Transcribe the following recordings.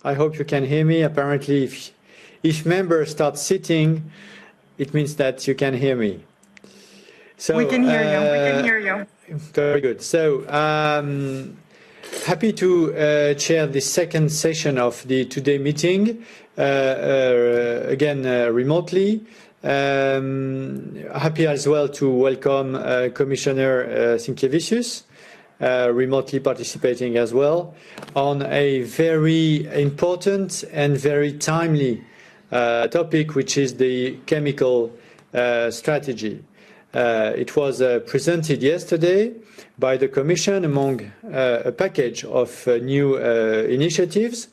I hope you can hear me. Apparently, if members start sitting, it means that you can hear me. So we can hear you. We can hear you. Very good. So happy to chair the second session of the today meeting, again remotely. Happy as well to welcome Commissioner Sinkevčius, remotely participating as well on a very important and very timely topic, which is the chemical strategy. It was presented yesterday by the Commission among a package of new initiatives.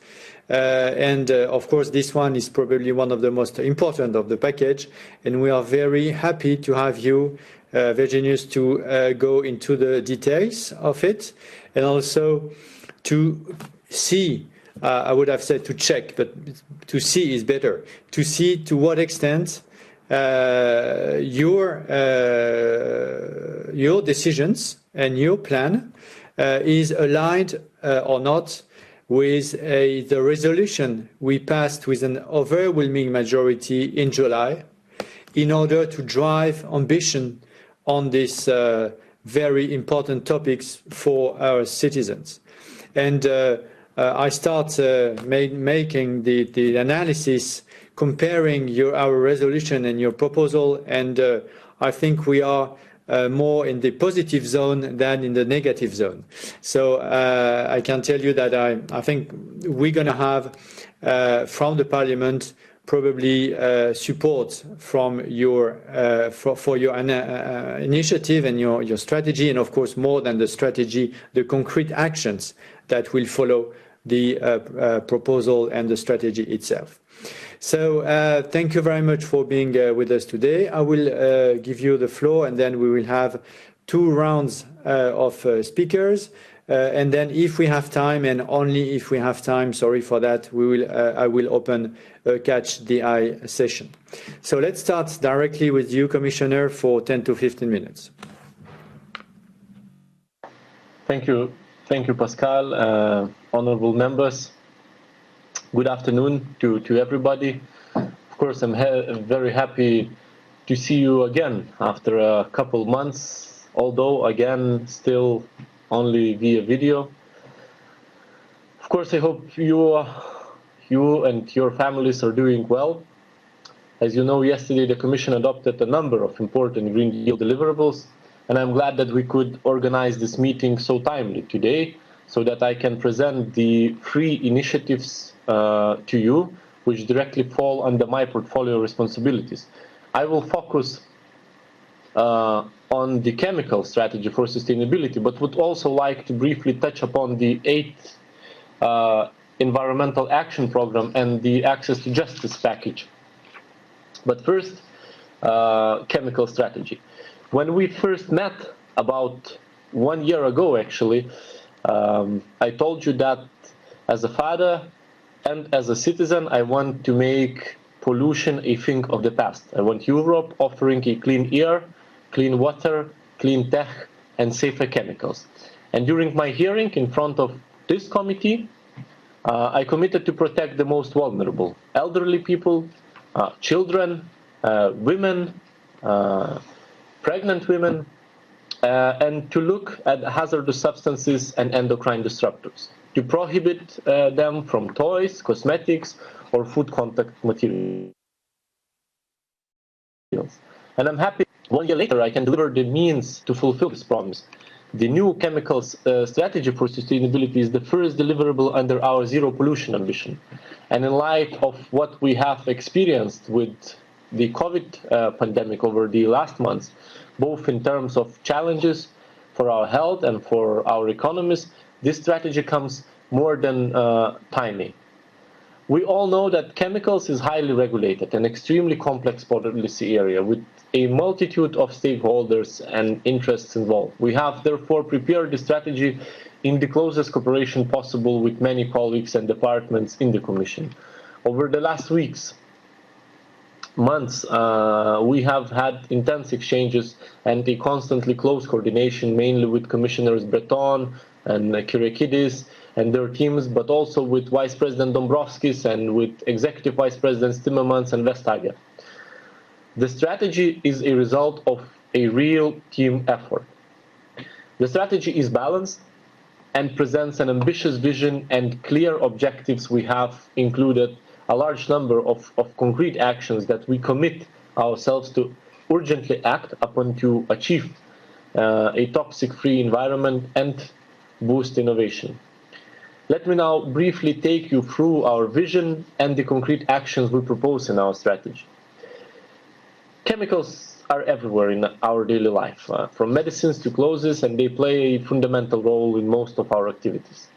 Of course, this one is probably one of the most important of the package. And we are very happy to have you, Virginijus, to go into the details of it. And also to see, I would have said to check, but to see is better. To see to what extent your decisions and your plan is aligned or not with the resolution we passed with an overwhelming majority in July in order to drive ambition on these very important topics for our citizens. And I start making the analysis comparing our resolution and your proposal, and I think we are more in the positive zone than in the negative zone. So I can tell you that I think we're going to have from the Parliament probably support from your for your initiative and your strategy, and of course more than the strategy, the concrete actions that will follow the proposal and the strategy itself. So thank you very much for being with us today. I will give you the floor, and then we will have 2 rounds of speakers. And then if we have time, and only if we have time, sorry for that, I will open a catch the eye session. So let's start directly with you, Commissioner, for 10 to 15 minutes. Thank you, Pascal. Honourable members. Good afternoon to everybody. Of course, I'm very happy to see you again after a couple months, although again still only via video. Of course, I hope you and your families are doing well. As you know, yesterday the Commission adopted a number of important Green Deal deliverables, and I'm glad that we could organize this meeting so timely today, so that I can present the 3 initiatives to you, which directly fall under my portfolio responsibilities. I will focus on the chemical strategy for sustainability, but would also like to briefly touch upon the 8th environmental action program and the access to justice package. But first, chemical strategy. When we first met about 1 year ago, actually, I told you that as a father and as a citizen, I want to make pollution a thing of the past. I want Europe offering a clean air, clean water, clean tech, and safer chemicals. And during my hearing in front of this committee, I committed to protect the most vulnerable: elderly people, children, women, pregnant women, and to look at hazardous substances and endocrine disruptors, to prohibit them from toys, cosmetics, or food contact materials. And I'm happy 1 year later I can deliver the means to fulfill this promise. The new chemicals strategy for sustainability is the first deliverable under our zero pollution ambition. And in light of what we have experienced with the COVID pandemic over the last months, both in terms of challenges for our health and for our economies, this strategy comes more than timely. We all know that chemicals is highly regulated and extremely complex policy area with a multitude of stakeholders and interests involved. We have therefore prepared the strategy in the closest cooperation possible with many colleagues and departments in the Commission. Over the last weeks, months, we have had intense exchanges and a constantly close coordination, mainly with Commissioners Breton, and Kyriakidis and their teams, but also with Vice President Dombrovskis and with Executive Vice Presidents Timmermans and Vestager. The strategy is a result of a real team effort. The strategy is balanced and presents an ambitious vision and clear objectives. We have included a large number of concrete actions that we commit ourselves to urgently act upon to achieve a toxic-free environment and boost innovation. Let me now briefly take you through our vision and the concrete actions we propose in our strategy. Chemicals are everywhere in our daily life, from medicines to clothes, and they play a fundamental role in most of our activities.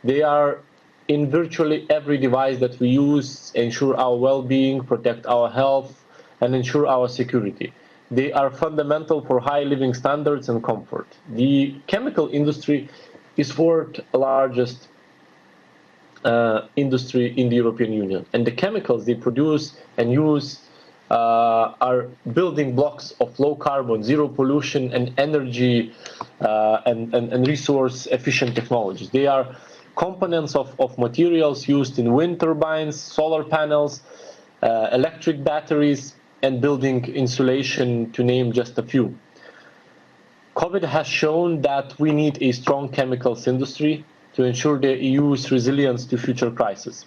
They are in virtually every device that we use, ensure our well-being, protect our health, and ensure our security. They are fundamental for high living standards and comfort. The chemical industry is fourth largest industry in the European Union, and the chemicals they produce and use are building blocks of low carbon, zero pollution, and energy and resource efficient technologies. They are components of materials used in wind turbines, solar panels, electric batteries, and building insulation, to name just a few. COVID has shown that we need a strong chemicals industry to ensure the EU's resilience to future crises.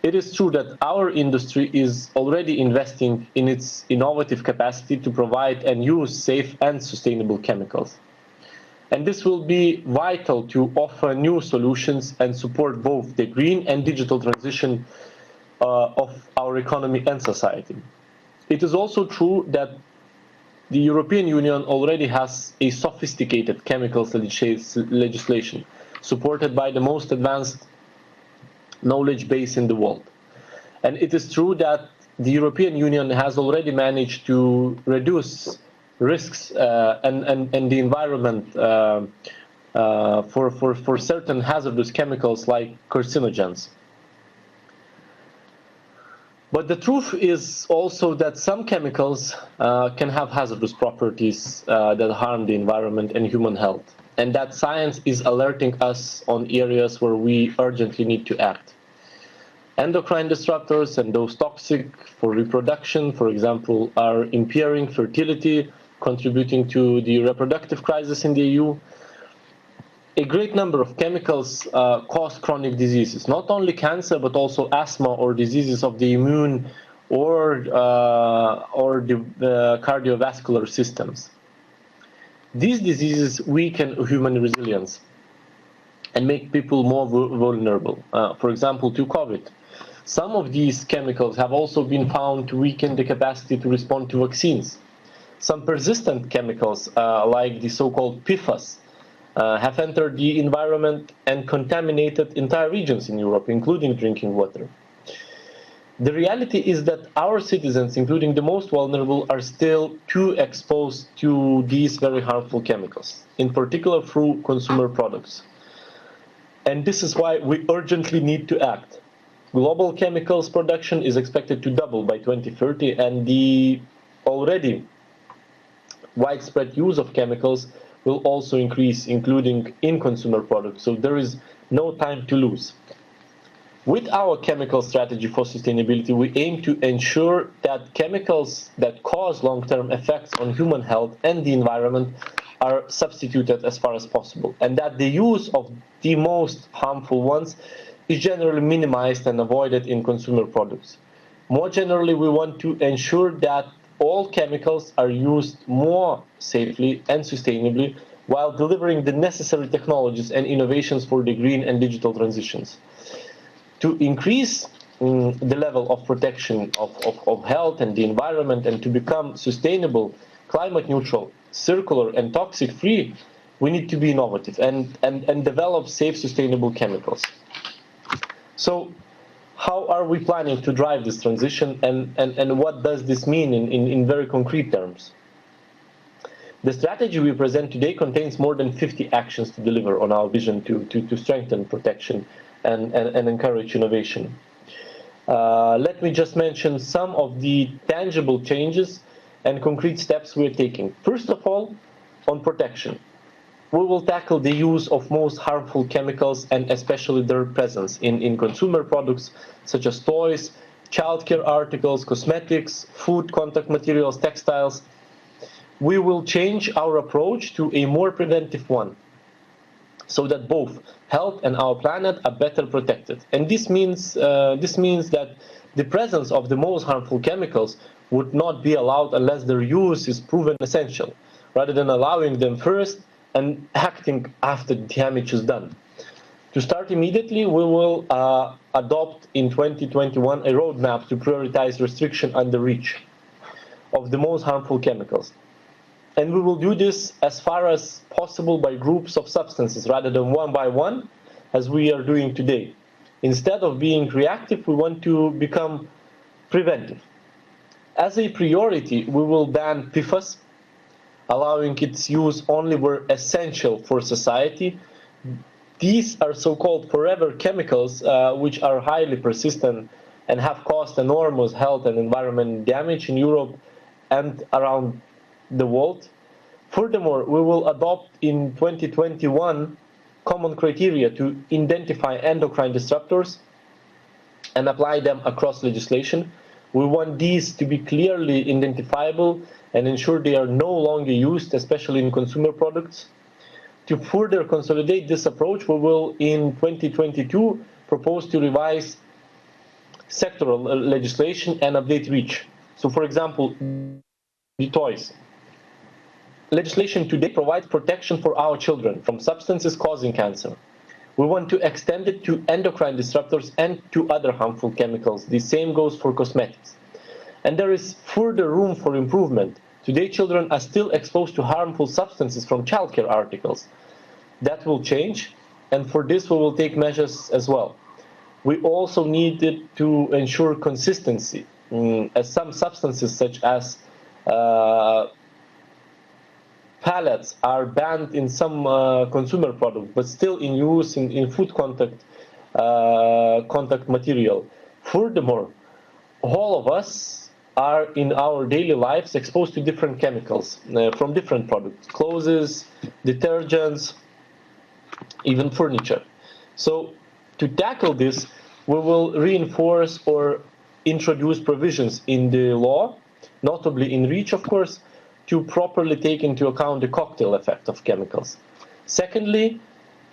It is true that our industry is already investing in its innovative capacity to provide and use safe and sustainable chemicals. And this will be vital to offer new solutions and support both the green and digital transition of our economy and society. It is also true that the European Union already has a sophisticated chemicals legislation, supported by the most advanced knowledge base in the world. And it is true that the European Union has already managed to reduce risks and the environment for certain hazardous chemicals like carcinogens. But the truth is also that some chemicals can have hazardous properties that harm the environment and human health, and that science is alerting us on areas where we urgently need to act. Endocrine disruptors and those toxic for reproduction, for example, are impairing fertility, contributing to the reproductive crisis in the EU. A great number of chemicals cause chronic diseases, not only cancer, but also asthma or diseases of the immune or the cardiovascular systems. These diseases weaken human resilience and make people more vulnerable, for example, to COVID. Some of these chemicals have also been found to weaken the capacity to respond to vaccines. Some persistent chemicals, like the so-called PFAS, have entered the environment and contaminated entire regions in Europe, including drinking water. The reality is that our citizens, including the most vulnerable, are still too exposed to these very harmful chemicals, in particular through consumer products. And this is why we urgently need to act. Global chemicals production is expected to double by 2030, and the already widespread use of chemicals will also increase, including in consumer products. So there is no time to lose. With our chemical strategy for sustainability, we aim to ensure that chemicals that cause long-term effects on human health and the environment are substituted as far as possible, and that the use of the most harmful ones is generally minimized and avoided in consumer products. More generally, we want to ensure that all chemicals are used more safely and sustainably while delivering the necessary technologies and innovations for the green and digital transitions. To increase the level of protection of health and the environment, and to become sustainable, climate neutral, circular and toxic free, we need to be innovative and develop safe, sustainable chemicals. So how are we planning to drive this transition, and what does this mean in very concrete terms? The strategy we present today contains more than 50 actions to deliver on our vision to strengthen protection and encourage innovation. Let me just mention some of the tangible changes and concrete steps we're taking. First of all, on protection. we will tackle the use of most harmful chemicals and especially their presence in consumer products such as toys, childcare articles, cosmetics, food contact materials, textiles. We will change our approach to a more preventive one, so that both health and our planet are better protected. And this means that the presence of the most harmful chemicals would not be allowed unless their use is proven essential, rather than allowing them first and acting after the damage is done. To start immediately, we will adopt in 2021 a roadmap to prioritize restriction under REACH of the most harmful chemicals. And we will do this as far as possible by groups of substances rather than one by one, as we are doing today. Instead of being reactive, we want to become preventive. As a priority, we will ban PFAS, allowing its use only where essential for society. These are so-called forever chemicals, which are highly persistent and have caused enormous health and environmental damage in Europe and around the world. Furthermore, we will adopt in 2021 common criteria to identify endocrine disruptors and apply them across legislation. We want these to be clearly identifiable and ensure they are no longer used, especially in consumer products. To further consolidate this approach, we will in 2022 propose to revise sectoral legislation and update REACH. So, for example, the toys. Legislation today provides protection for our children from substances causing cancer. We want to extend it to endocrine disruptors and to other harmful chemicals. The same goes for cosmetics. And there is further room for improvement. Today, children are still exposed to harmful substances from childcare articles. That will change, and for this we will take measures as well. We also needed to ensure consistency, as some substances such as phthalates are banned in some consumer products, but still in use in food contact material. Furthermore, all of us are in our daily lives exposed to different chemicals from different products, clothes, detergents, even furniture. So to tackle this, we will reinforce or introduce provisions in the law, notably in REACH, of course, to properly take into account the cocktail effect of chemicals. Secondly,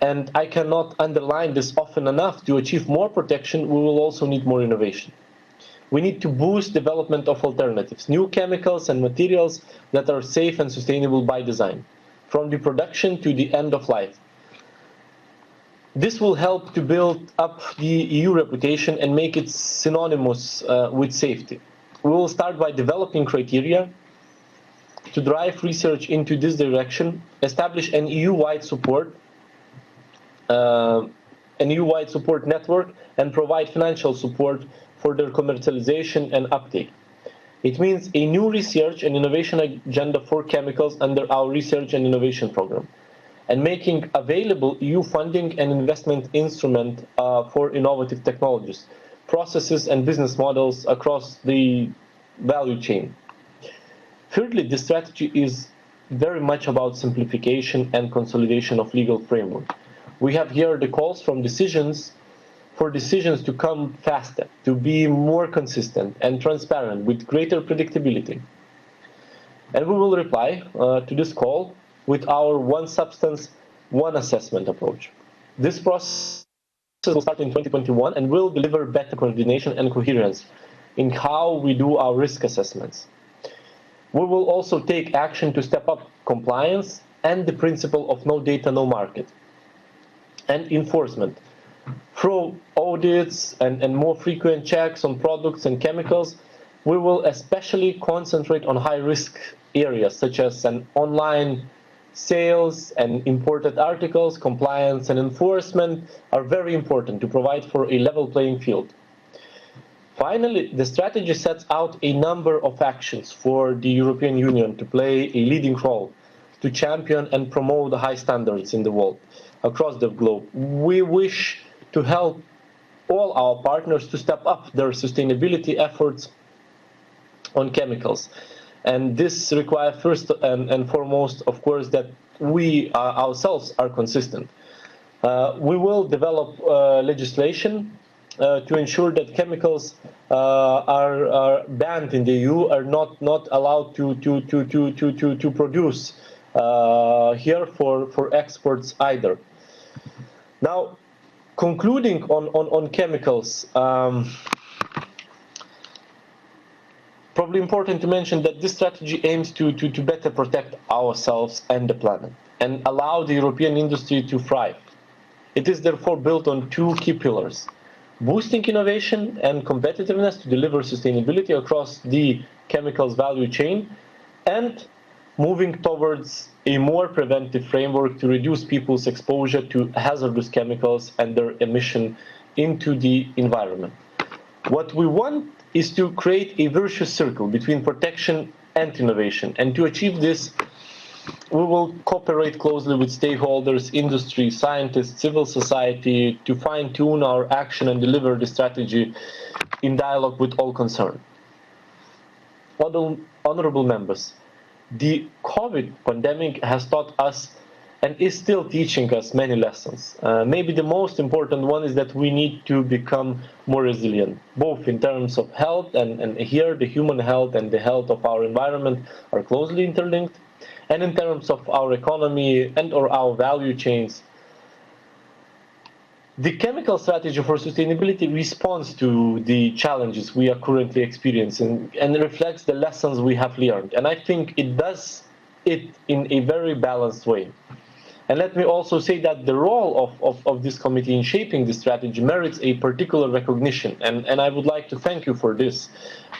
and I cannot underline this often enough, to achieve more protection, we will also need more innovation. We need to boost development of alternatives, new chemicals and materials that are safe and sustainable by design, from the production to the end of life. This will help to build up the EU reputation and make it synonymous with safety. We will start by developing criteria to drive research into this direction, establish an EU-wide support network, and provide financial support for their commercialization and uptake. It means a new research and innovation agenda for chemicals under our research and innovation program, and making available EU funding and investment instrument for innovative technologies, processes and business models across the value chain. Thirdly, this strategy is very much about simplification and consolidation of legal framework. We have here the calls for decisions to come faster, to be more consistent and transparent with greater predictability. And we will reply to this call with our one substance, one assessment approach. This process will start in 2021 and will deliver better coordination and coherence in how we do our risk assessments. We will also take action to step up compliance and the principle of no data, no market, and enforcement. Through audits and more frequent checks on products and chemicals, we will especially concentrate on high-risk areas such as online sales and imported articles. Compliance and enforcement are very important to provide for a level playing field. Finally, the strategy sets out a number of actions for the European Union to play a leading role to champion and promote the high standards in the world across the globe. We wish to help all our partners to step up their sustainability efforts on chemicals. And this requires first and foremost, of course, that we ourselves are consistent. We will develop legislation to ensure that chemicals are banned in the EU, are not allowed to produce here for exports either. Now, concluding on chemicals, probably important to mention that this strategy aims to better protect ourselves and the planet and allow the European industry to thrive. It is therefore built on two key pillars: boosting innovation and competitiveness to deliver sustainability across the chemicals value chain, and moving towards a more preventive framework to reduce people's exposure to hazardous chemicals and their emission into the environment. What we want is to create a virtuous circle between protection and innovation, and to achieve this, we will cooperate closely with stakeholders, industry, scientists, civil society to fine-tune our action and deliver the strategy in dialogue with all concerned. Honorable members, the COVID pandemic has taught us and is still teaching us many lessons. Maybe the most important one is that we need to become more resilient, both in terms of health, and here the human health and the health of our environment are closely interlinked, and in terms of our economy and or our value chains. The chemical strategy for sustainability responds to the challenges we are currently experiencing and reflects the lessons we have learned. And I think it does it in a very balanced way. And let me also say that the role of this committee in shaping the strategy merits a particular recognition. And I would like to thank you for this.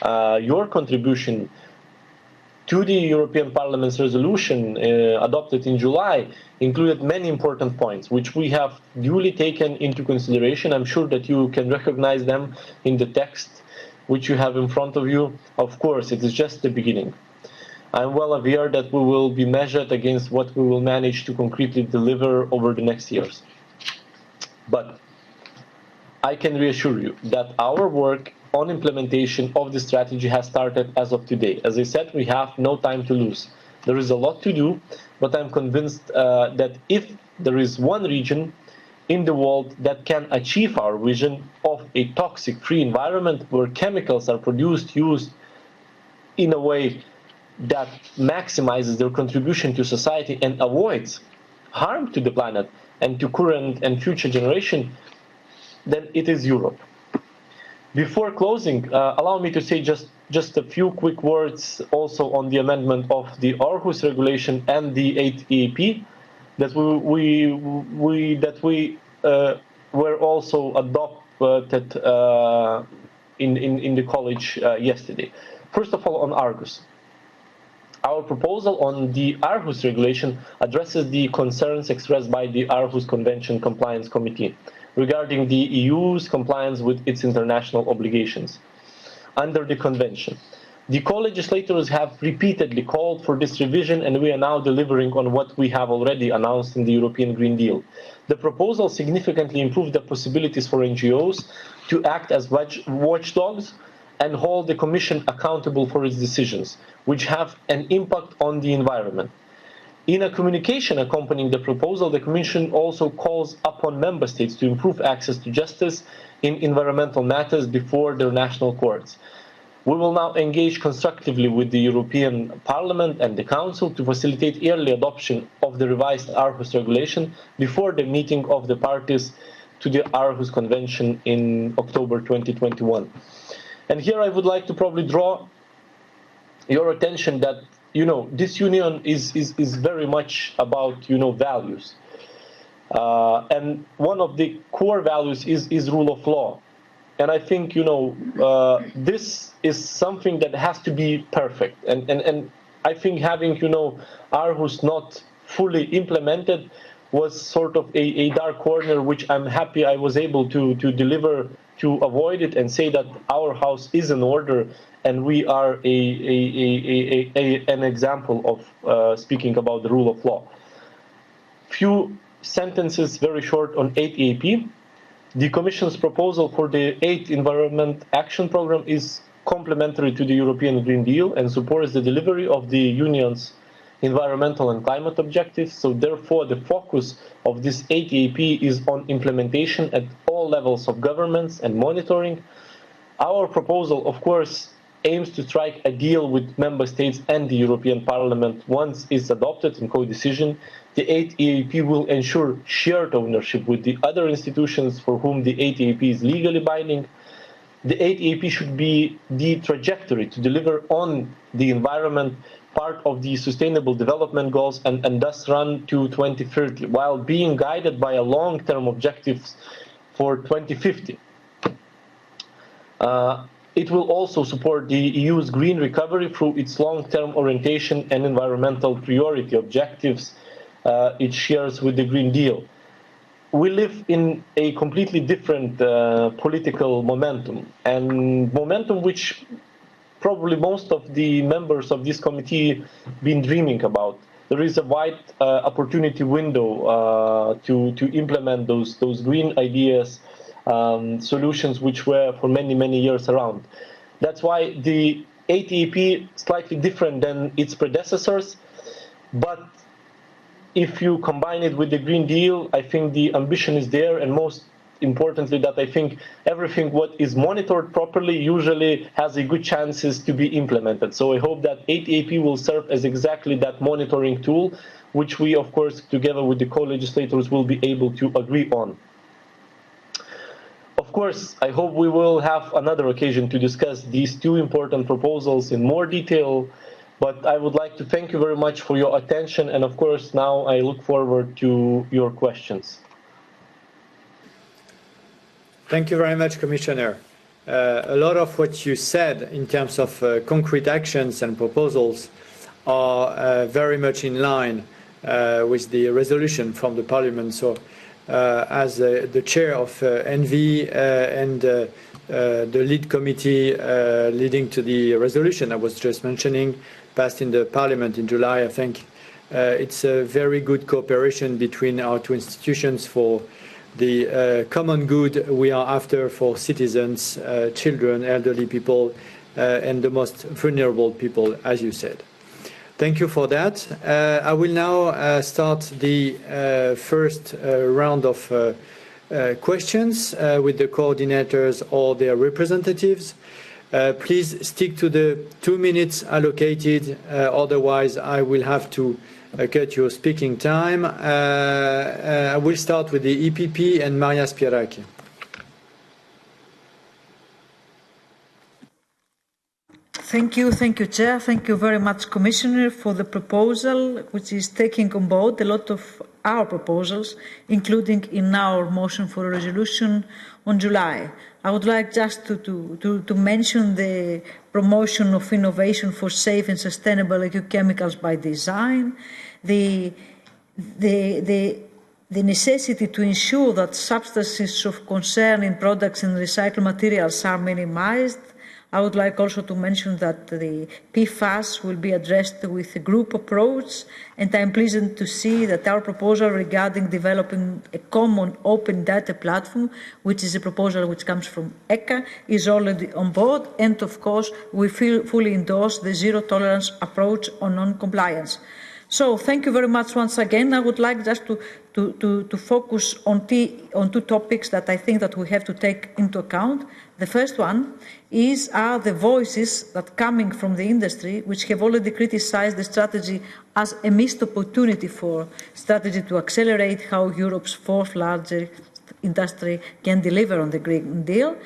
Your contribution to the European Parliament's resolution adopted in July included many important points, which we have duly taken into consideration. I'm sure that you can recognize them in the text which you have in front of you. Of course, it is just the beginning. I'm well aware that we will be measured against what we will manage to concretely deliver over the next years. But I can reassure you that our work on implementation of the strategy has started as of today. As I said, we have no time to lose. There is a lot to do, but I'm convinced that if there is one region in the world that can achieve our vision of a toxic-free environment where chemicals are produced, used in a way that maximizes their contribution to society and avoids harm to the planet and to current and future generation, then it is Europe. Before closing, allow me to say just a few quick words also on the amendment of the Aarhus regulation and the 8 EAP that we were also adopted in the college yesterday. First of all, on Aarhus. Our proposal on the Aarhus regulation addresses the concerns expressed by the Aarhus Convention Compliance Committee regarding the EU's compliance with its international obligations under the convention. The co-legislators have repeatedly called for this revision, and we are now delivering on what we have already announced in the European Green Deal. The proposal significantly improved the possibilities for NGOs to act as watchdogs and hold the Commission accountable for its decisions, which have an impact on the environment. In a communication accompanying the proposal, the Commission also calls upon Member States to improve access to justice in environmental matters before their national courts. We will now engage constructively with the European Parliament and the Council to facilitate early adoption of the revised Aarhus regulation before the meeting of the parties to the Aarhus Convention in October 2021. And here I would like to probably draw your attention that, this union is very much about, values. And one of the core values is rule of law. And I think, this is something that has to be perfect. And I think having, Aarhus not fully implemented was sort of a dark corner, which I'm happy I was able to deliver to avoid it and say that our house is in order and we are an example of speaking about the rule of law. Few sentences, very short, on 8 EAP. The Commission's proposal for the 8th Environment Action Programme is complementary to the European Green Deal and supports the delivery of the Union's environmental and climate objectives. So therefore, the focus of this 8EAP is on implementation at all levels of governments and monitoring. Our proposal, of course, aims to strike a deal with member states and the European Parliament once it's adopted in co-decision. The 8EAP will ensure shared ownership with the other institutions for whom the 8EAP is legally binding. The 8EAP should be the trajectory to deliver on the environment, part of the Sustainable Development Goals, and thus run to 2030, while being guided by a long-term objectives for 2050. It will also support the EU's green recovery through its long-term orientation and environmental priority objectives it shares with the Green Deal. We live in a completely different political momentum, and momentum which probably most of the members of this committee been dreaming about. There is a wide opportunity window to implement those green ideas, solutions which were for many years around. That's why the 8EAP is slightly different than its predecessors, but if you combine it with the Green Deal, I think the ambition is there, and most importantly that I think everything what is monitored properly usually has a good chances to be implemented. So I hope that 8EAP will serve as exactly that monitoring tool, which we of course together with the co-legislators will be able to agree on. Of course, I hope we will have another occasion to discuss these two important proposals in more detail, but I would like to thank you very much for your attention, and of course now I look forward to your questions. Thank you very much, Commissioner. A lot of what you said in terms of concrete actions and proposals are very much in line with the resolution from the Parliament. So as the chair of ENV and the lead committee leading to the resolution I was just mentioning, passed in the Parliament in July, I think it's a very good cooperation between our two institutions for the common good we are after for citizens, children, elderly people, and the most vulnerable people, as you said. Thank you for that. I will now start the first round of questions with the coordinators or their representatives. Please stick to the 2 minutes allocated, otherwise I will have to cut your speaking time. I will start with the EPP and Maria Spiraki. Thank you, Chair. Thank you very much, Commissioner, for the proposal, which is taking on board a lot of our proposals, including in our motion for a resolution on July. I would like just to mention the promotion of innovation for safe and sustainable eco-chemicals by design, the necessity to ensure that substances of concern in products and recycled materials are minimized. I would like also to mention that the PFAS will be addressed with a group approach, and I am pleased to see that our proposal regarding developing a common open data platform, which is a proposal which comes from ECHA, is already on board, and of course we fully endorse the zero tolerance approach on non-compliance. So thank you very much once again. I would like just to focus on two topics that I think that we have to take into account. The first one are the voices that coming from the industry, which have already criticized the strategy as a missed opportunity for strategy to accelerate how Europe's fourth largest industry can deliver on the Green Deal.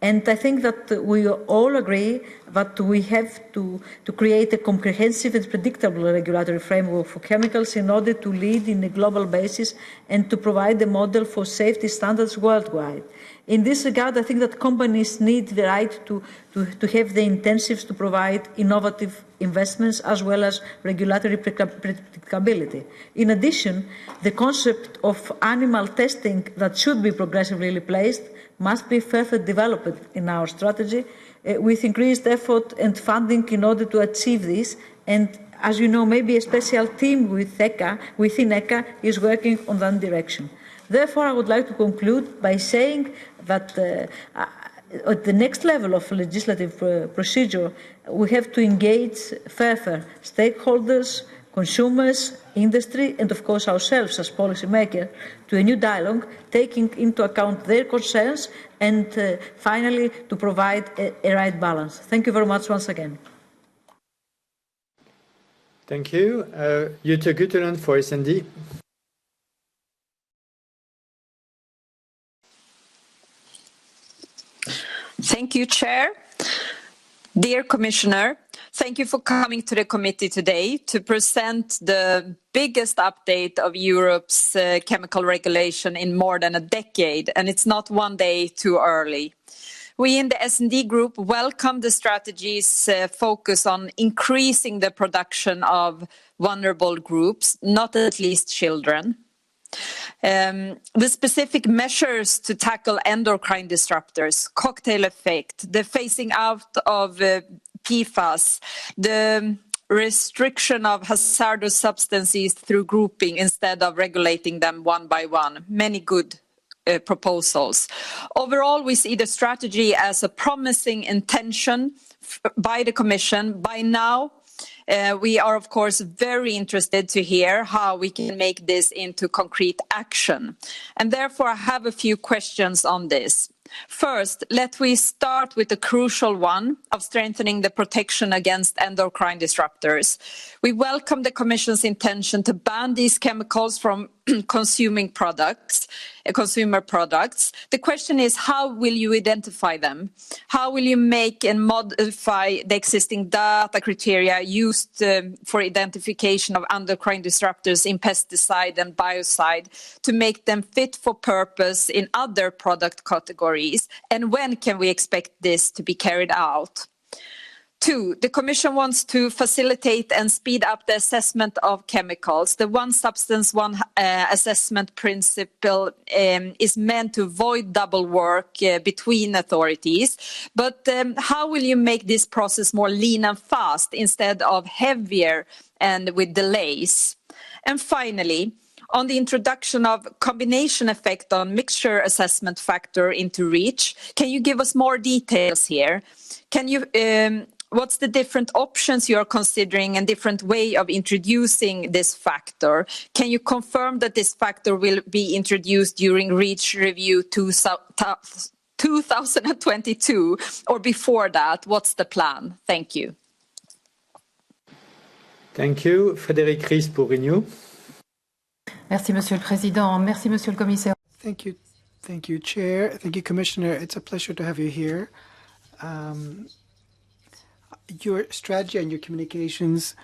And I think that we all agree that we have to create a comprehensive and predictable regulatory framework for chemicals in order to lead in a global basis and to provide a model for safety standards worldwide. In this regard, I think that companies need the right to have the incentives to provide innovative investments as well as regulatory predictability. In addition, the concept of animal testing that should be progressively replaced must be further developed in our strategy with increased effort and funding in order to achieve this. And as you know, maybe a special team within ECHA is working on that direction. Therefore, I would like to conclude by saying that at the next level of legislative procedure, we have to engage further stakeholders, consumers, industry, and of course ourselves as policymakers to a new dialogue, taking into account their concerns and finally to provide a right balance. Thank you very much once again. Thank you. Jutta Gutteland for SND. Thank you, Chair. Dear Commissioner, thank you for coming to the committee today to present the biggest update of Europe's chemical regulation in more than a decade, and it's not one day too early. We in the S&D Group welcome the strategy's focus on increasing the production of vulnerable groups, not at least children. The specific measures to tackle endocrine disruptors, cocktail effect, the phasing out of PFAS, the restriction of hazardous substances through grouping instead of regulating them one by one. Many good proposals. Overall, we see the strategy as a promising intention by the Commission. By now, we are, of course, very interested to hear how we can make this into concrete action. And therefore, I have a few questions on this. First, let me start with the crucial one of strengthening the protection against endocrine disruptors. We welcome the Commission's intention to ban these chemicals from consumer products. The question is, how will you identify them? How will you make and modify the existing data criteria used for identification of endocrine disruptors in pesticide and biocide to make them fit for purpose in other product categories? And when can we expect this to be carried out? 2, the Commission wants to facilitate and speed up the assessment of chemicals. The one substance, one assessment principle is meant to avoid double work between authorities. But how will you make this process more lean and fast instead of heavier and with delays? And finally, on the introduction of combination effect on mixture assessment factor into REACH, can you give us more details here? Can you what's the different options you are considering and different way of introducing this factor? Can you confirm that this factor will be introduced during REACH review 2022 or before that? What's the plan? Thank you. Thank you. Frédéric Ries pour Renew. Merci, Monsieur le Président. Merci, Monsieur le Commissaire. Thank you. Thank you, Chair. Thank you, Commissioner. It's a pleasure to have you here. Your strategy and your communications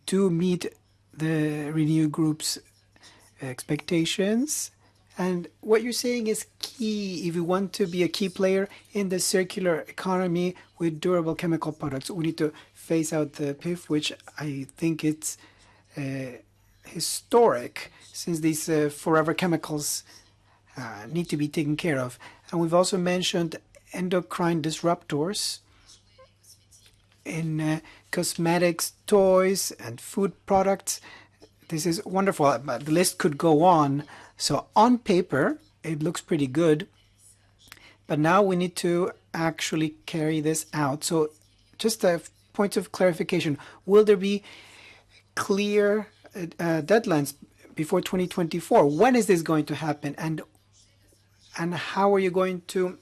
do meet the Renew Group's expectations. And what you're saying is key if you want to be a key player in the circular economy with durable chemical products. We need to phase out the PIF, which I think it's historic since these forever chemicals need to be taken care of. And we've also mentioned endocrine disruptors in cosmetics, toys, and food products. This is wonderful, but the list could go on. So on paper, it looks pretty good, but now we need to actually carry this out. So just a point of clarification, will there be clear deadlines before 2024? When is this going to happen? And how are you going to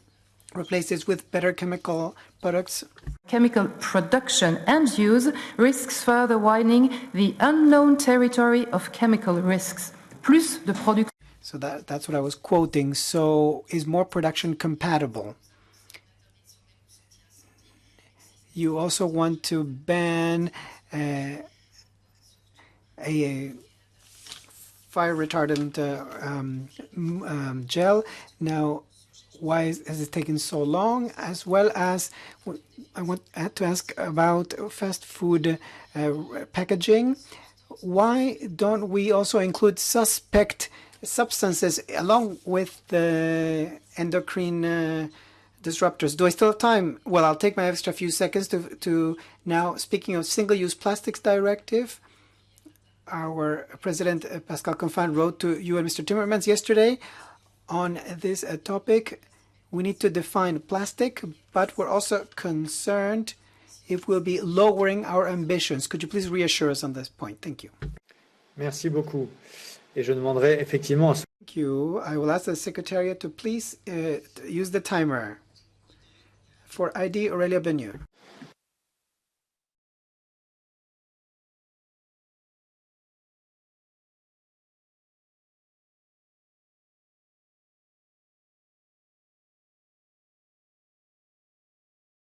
replace this with better chemical products? Chemical production and use risks further widening the unknown territory of chemical risks. Plus the product. So that's what I was quoting. So is more production compatible? You also want to ban a fire retardant gel. Now, why has it taken so long? As well as I had to ask about fast food packaging. Why don't we also include suspect substances along with the endocrine disruptors? Do I still have time? Well, I'll take my extra few seconds to now, speaking of single-use plastics directive, our President Pascal Confin wrote to you and Mr. Timmermans yesterday on this topic. We need to define plastic, but we're also concerned if we'll be lowering our ambitions. Could you please reassure us on this point? Thank you. Merci beaucoup. Et je demanderai effectivement. Thank you. I will ask the Secretariat to please use the timer. For ID, Aurelia Benu.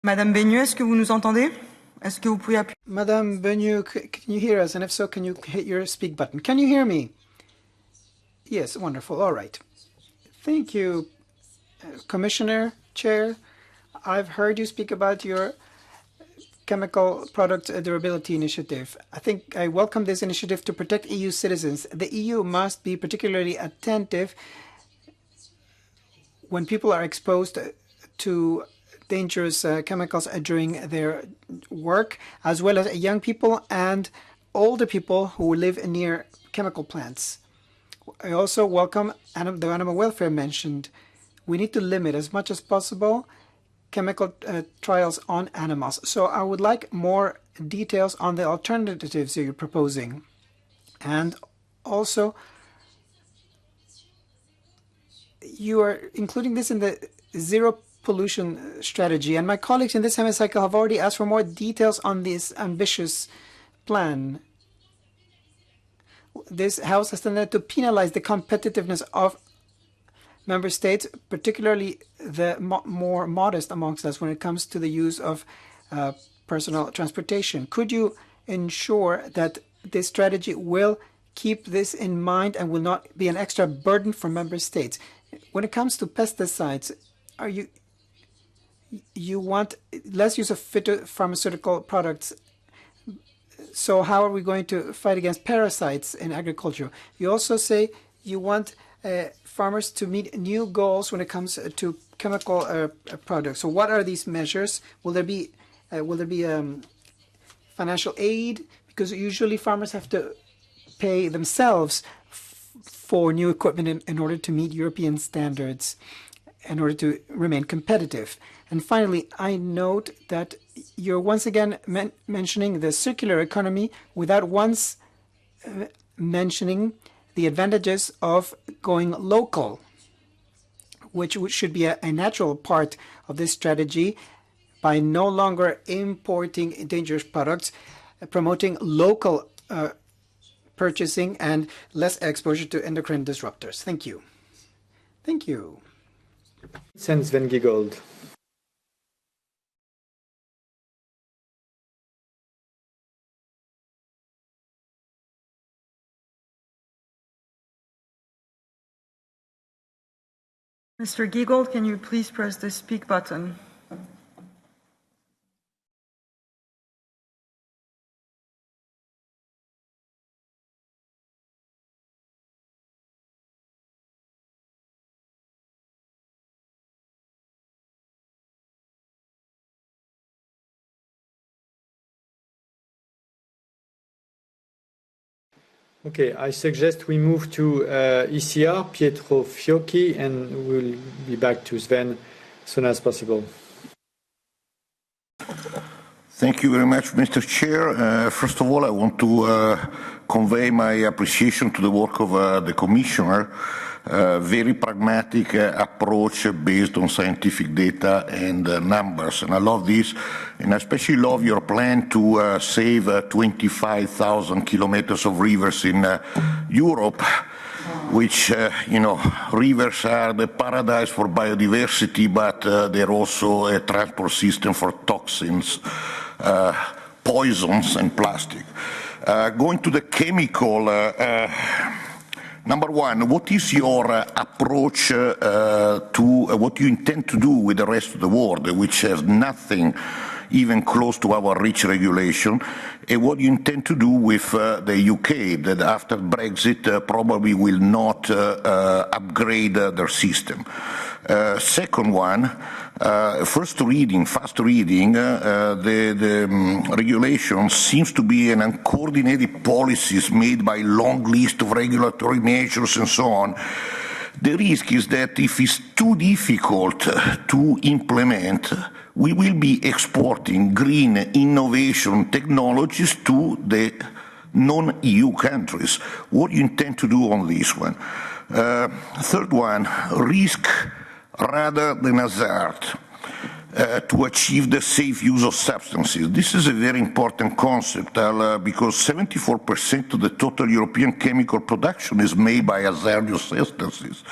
Madame Benu, est-ce que vous nous entendez? Est-ce que vous pouvez appuyer? Madame Benu, can you hear us? And if so, can you hit your speak button? Can you hear me? Yes, wonderful. All right. Thank you, Commissioner, Chair. I've heard you speak about your chemical product durability initiative. I think I welcome this initiative to protect EU citizens. The EU must be particularly attentive when people are exposed to dangerous chemicals during their work, as well as young people and older people who live near chemical plants. I also welcome the animal welfare mentioned. We need to limit as much as possible chemical trials on animals. So I would like more details on the alternatives you're proposing. And also, you are including this in the zero pollution strategy. And my colleagues in this hemicycle have already asked for more details on this ambitious plan. This House has tended to penalize the competitiveness of member states, particularly the more modest amongst us when it comes to the use of personal transportation. Could you ensure that this strategy will keep this in mind and will not be an extra burden for member states? When it comes to pesticides, you want less use of phytopharmaceutical products. So how are we going to fight against parasites in agriculture? You also say you want farmers to meet new goals when it comes to chemical products. So what are these measures? Will there be financial aid? Because usually farmers have to pay themselves for new equipment in order to meet European standards, in order to remain competitive. And finally, I note that you're once again mentioning the circular economy without once mentioning the advantages of going local, which should be a natural part of this strategy by no longer importing dangerous products, promoting local purchasing and less exposure to endocrine disruptors. Thank you. Thank you. Sven Giegold. Mr. Giegold, can you please press the speak button? Okay, I suggest we move to ECR, Pietro Fiocchi, and we'll be back to Sven as soon as possible. Thank you very much, Mr. Chair. First of all, I want to convey my appreciation to the work of the Commissioner. Very pragmatic approach based on scientific data and numbers. And I love this, and I especially love your plan to save 25,000 kilometers of rivers in Europe, which, rivers are the paradise for biodiversity, but they're also a transport system for toxins, poisons, and plastic. Going to the chemical, number one, what is your approach to what you intend to do with the rest of the world, which has nothing even close to our REACH regulation, and what you intend to do with the UK, that after Brexit probably will not upgrade their system. Second one, fast reading, the regulation seems to be an uncoordinated policies made by a long list of regulatory measures and so on. The risk is that if it's too difficult to implement, we will be exporting green innovation technologies to the non-EU countries. What do you intend to do on this one? Third one, risk rather than hazard. To achieve the safe use of substances. This is a very important concept because 74% of the total European chemical production is made by hazardous substances,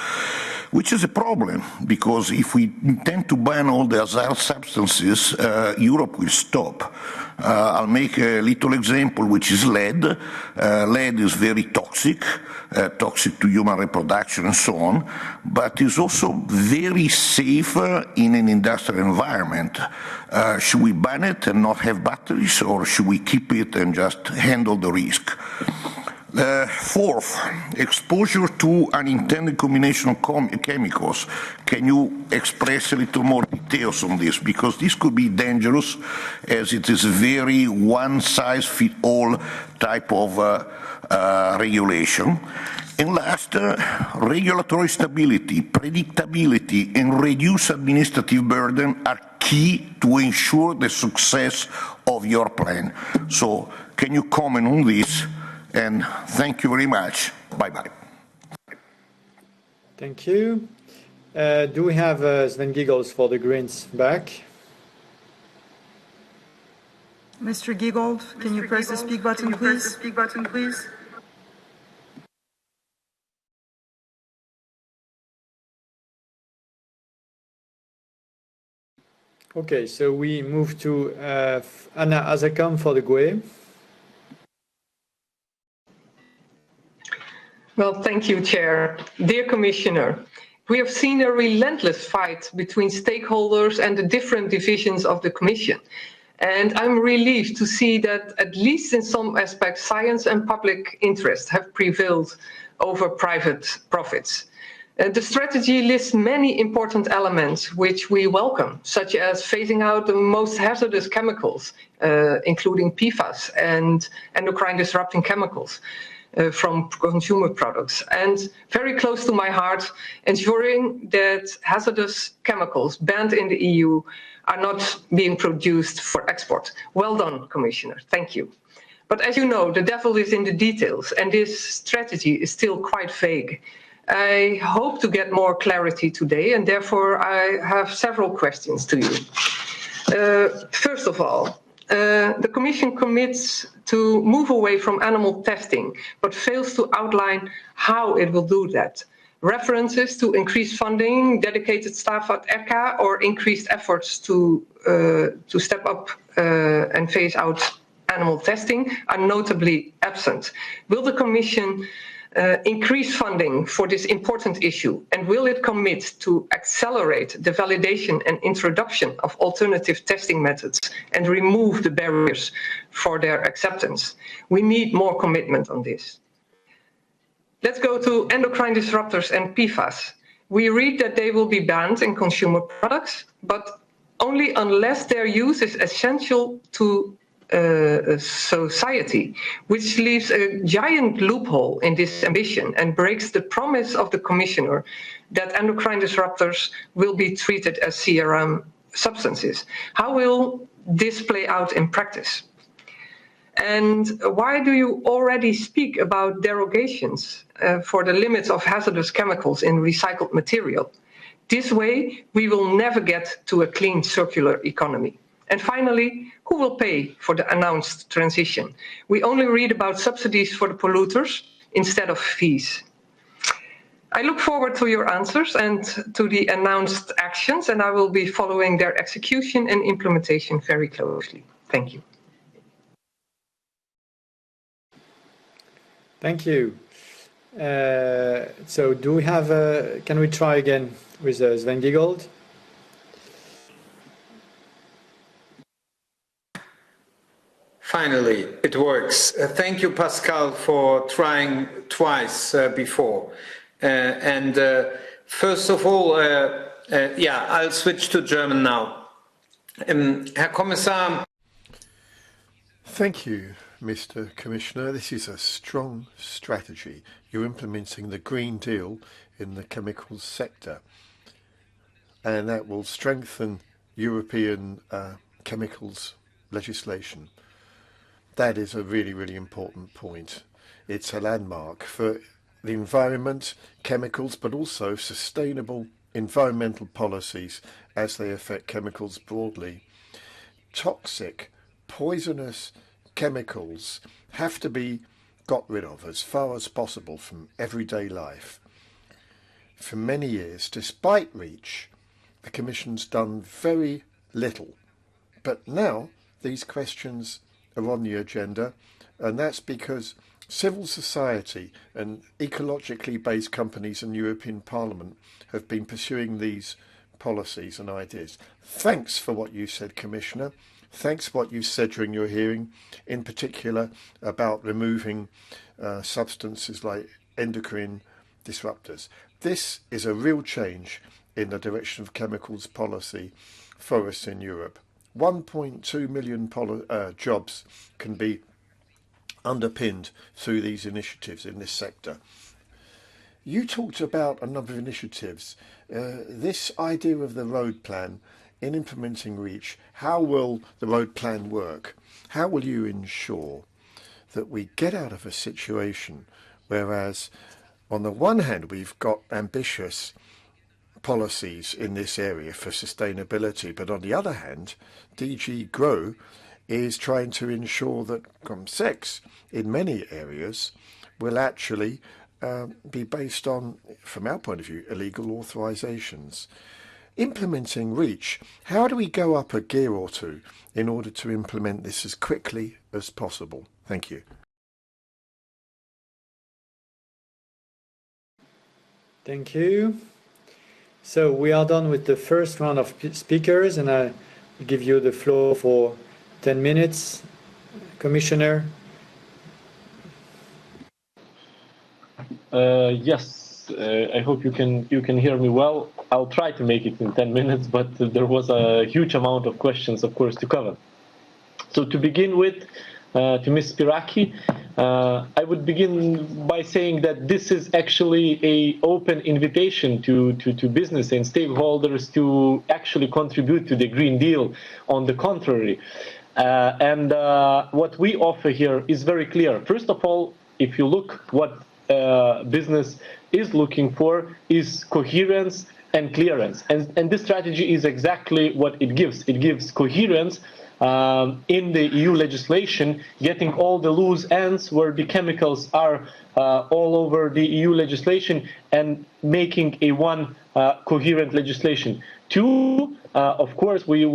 which is a problem because if we intend to ban all the hazardous substances, Europe will stop. I'll make a little example, which is lead. Lead is very toxic, toxic to human reproduction and so on, but is also very safe in an industrial environment. Should we ban it and not have batteries, or should we keep it and just handle the risk? Fourth, exposure to unintended combination of chemicals. Can you express a little more details on this? Because this could be dangerous, as it is a very one-size-fits-all type of regulation. And last, regulatory stability, predictability, and reduced administrative burden are key to ensure the success of your plan. So, can you comment on this? And thank you very much. Bye-bye. Thank you. Do we have Sven Giegels for the Greens back? Mr. Giegold, can you press the speak button, please? Okay, so we move to Anna Azakam for the GUE. Well, thank you, Chair. Dear Commissioner, we have seen a relentless fight between stakeholders and the different divisions of the Commission. And I'm relieved to see that, at least in some aspects, science and public interest have prevailed over private profits. The strategy lists many important elements which we welcome, such as phasing out the most hazardous chemicals, including PFAS and endocrine disrupting chemicals. From consumer products, and very close to my heart, ensuring that hazardous chemicals banned in the EU are not being produced for export. Well done, Commissioner. Thank you. But as you know, the devil is in the details, and this strategy is still quite vague. I hope to get more clarity today, and therefore I have several questions to you. First of all, the Commission commits to move away from animal testing, but fails to outline how it will do that. References to increased funding, dedicated staff at ECHA, or increased efforts to step up and phase out animal testing are notably absent. Will the Commission increase funding for this important issue, and will it commit to accelerate the validation and introduction of alternative testing methods and remove the barriers for their acceptance? We need more commitment on this. Let's go to endocrine disruptors and PFAS. We read that they will be banned in consumer products, but only unless their use is essential to society, which leaves a giant loophole in this ambition and breaks the promise of the Commissioner that endocrine disruptors will be treated as CRM substances. How will this play out in practice? And why do you already speak about derogations for the limits of hazardous chemicals in recycled material? This way, we will never get to a clean circular economy. And finally, who will pay for the announced transition? We only read about subsidies for the polluters instead of fees. I look forward to your answers and to the announced actions, and I will be following their execution and implementation very closely. Thank you. Thank you. So do we have, can we try again with Sven Giegold? Finally, it works. Thank you, Pascal, for trying twice before. First of all, I'll switch to German now. Herr Kommissar. Thank you, Mr. Commissioner. This is a strong strategy. You're implementing the Green Deal in the chemicals sector, and that will strengthen European chemicals legislation. That is a really, really important point. It's a landmark for the environment, chemicals, but also sustainable environmental policies as they affect chemicals broadly. Toxic, poisonous chemicals have to be got rid of as far as possible from everyday life. For many years, despite REACH, the Commission's done very little. But now these questions are on the agenda, and that's because civil society and ecologically based companies and European Parliament have been pursuing these policies and ideas. Thanks for what you said, Commissioner. Thanks for what you said during your hearing, in particular about removing substances like endocrine disruptors. This is a real change in the direction of chemicals policy for us in Europe. 1.2 million jobs can be underpinned through these initiatives in this sector. You talked about a number of initiatives. This idea of the road plan in implementing REACH, how will the road plan work? How will you ensure that we get out of a situation whereas on the one hand we've got ambitious policies in this area for sustainability, but on the other hand DG GROW is trying to ensure that COM6 in many areas will actually be based on, from our point of view, illegal authorizations. Implementing REACH, how do we go up a gear or two in order to implement this as quickly as possible? Thank you. Thank you. So we are done with the first round of speakers, and I give you the floor for 10 minutes. Commissioner. Yes, I hope you can hear me well. I'll try to make it in 10 minutes, but there was a huge amount of questions, of course, to cover. So to begin with, to Ms. Spiraki, I would begin by saying that this is actually an open invitation to business and stakeholders to actually contribute to the Green Deal. On the contrary, and what we offer here is very clear. First of all, if you look what business is looking for is coherence and clearance, and this strategy is exactly what it gives. It gives coherence in the EU legislation, getting all the loose ends where the chemicals are all over the EU legislation and making a one coherent legislation. Two, of course, we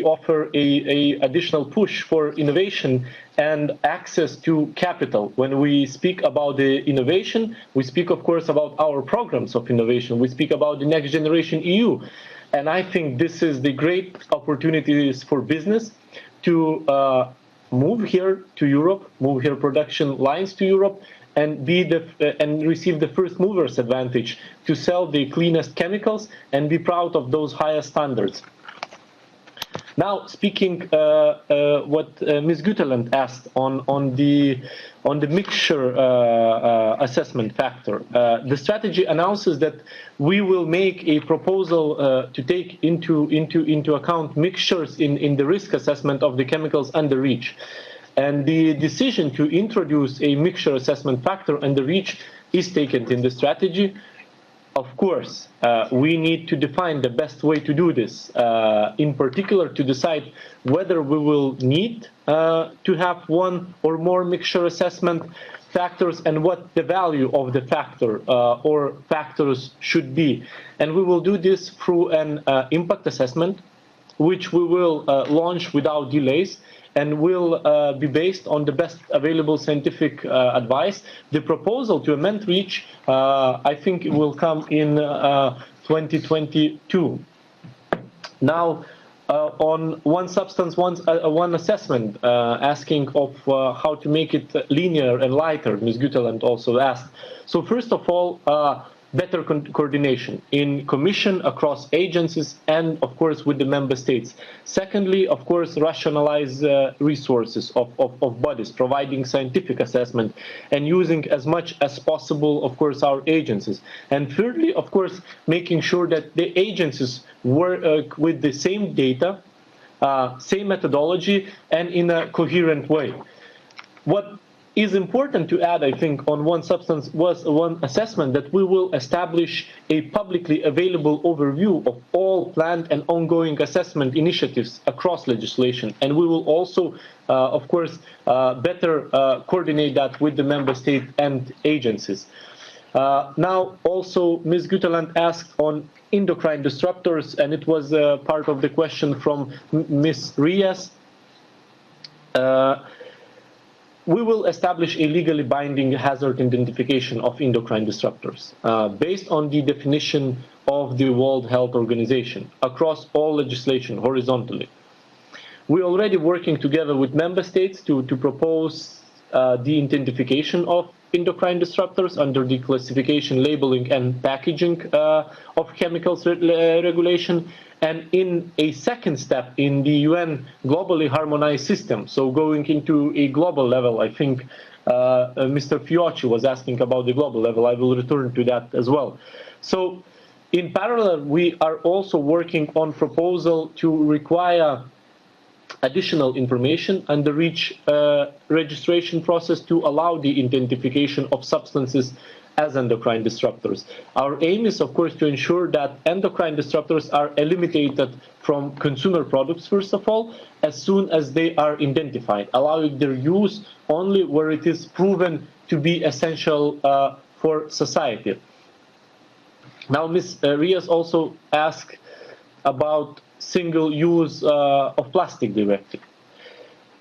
offer a additional push for innovation and access to capital. When we speak about the innovation, we speak, of course, about our programs of innovation. We speak about the Next Generation EU. And I think this is the great opportunities for business to move here to Europe, move here production lines to Europe, and be and receive the first movers advantage to sell the cleanest chemicals and be proud of those higher standards. Now, speaking what Ms. Guteland asked on the mixture assessment factor, the strategy announces that we will make a proposal to take into account mixtures in the risk assessment of the chemicals under REACH. And the decision to introduce a mixture assessment factor under REACH is taken in the strategy. Of course, we need to define the best way to do this, in particular to decide whether we will need to have one or more mixture assessment factors and what the value of the factor or factors should be. And we will do this through an impact assessment, which we will launch without delays, and will be based on the best available scientific advice. The proposal to amend REACH, I think it will come in 2022. Now, on one substance, one assessment, asking of how to make it linear and lighter, Ms. Guteland also asked. So first of all, better coordination in Commission, across agencies, and of course with the member states. Secondly, of course, rationalize resources of bodies, providing scientific assessment and using as much as possible, of course, our agencies. And thirdly, of course, making sure that the agencies work with the same data, same methodology, and in a coherent way. What is important to add, I think, on one substance was one assessment that we will establish a publicly available overview of all planned and ongoing assessment initiatives across legislation. And we will also, of course, better coordinate that with the member state and agencies. Now, also, Ms. Guteland asked on endocrine disruptors, and it was part of the question from Ms. Rias. We will establish a legally binding hazard identification of endocrine disruptors based on the definition of the World Health Organization across all legislation horizontally. We're already working together with member states to propose the identification of endocrine disruptors under the classification, labeling, and packaging of chemicals regulation, and in a second step in the UN globally harmonized system, so going into a global level. I think Mr. Fiocchi was asking about the global level. I will return to that as well. So in parallel, we are also working on proposal to require additional information and the REACH registration process to allow the identification of substances as endocrine disruptors. Our aim is, of course, to ensure that endocrine disruptors are eliminated from consumer products, first of all, as soon as they are identified, allowing their use only where it is proven to be essential for society. Now, Ms. Rias also asked about single-use of plastic directive.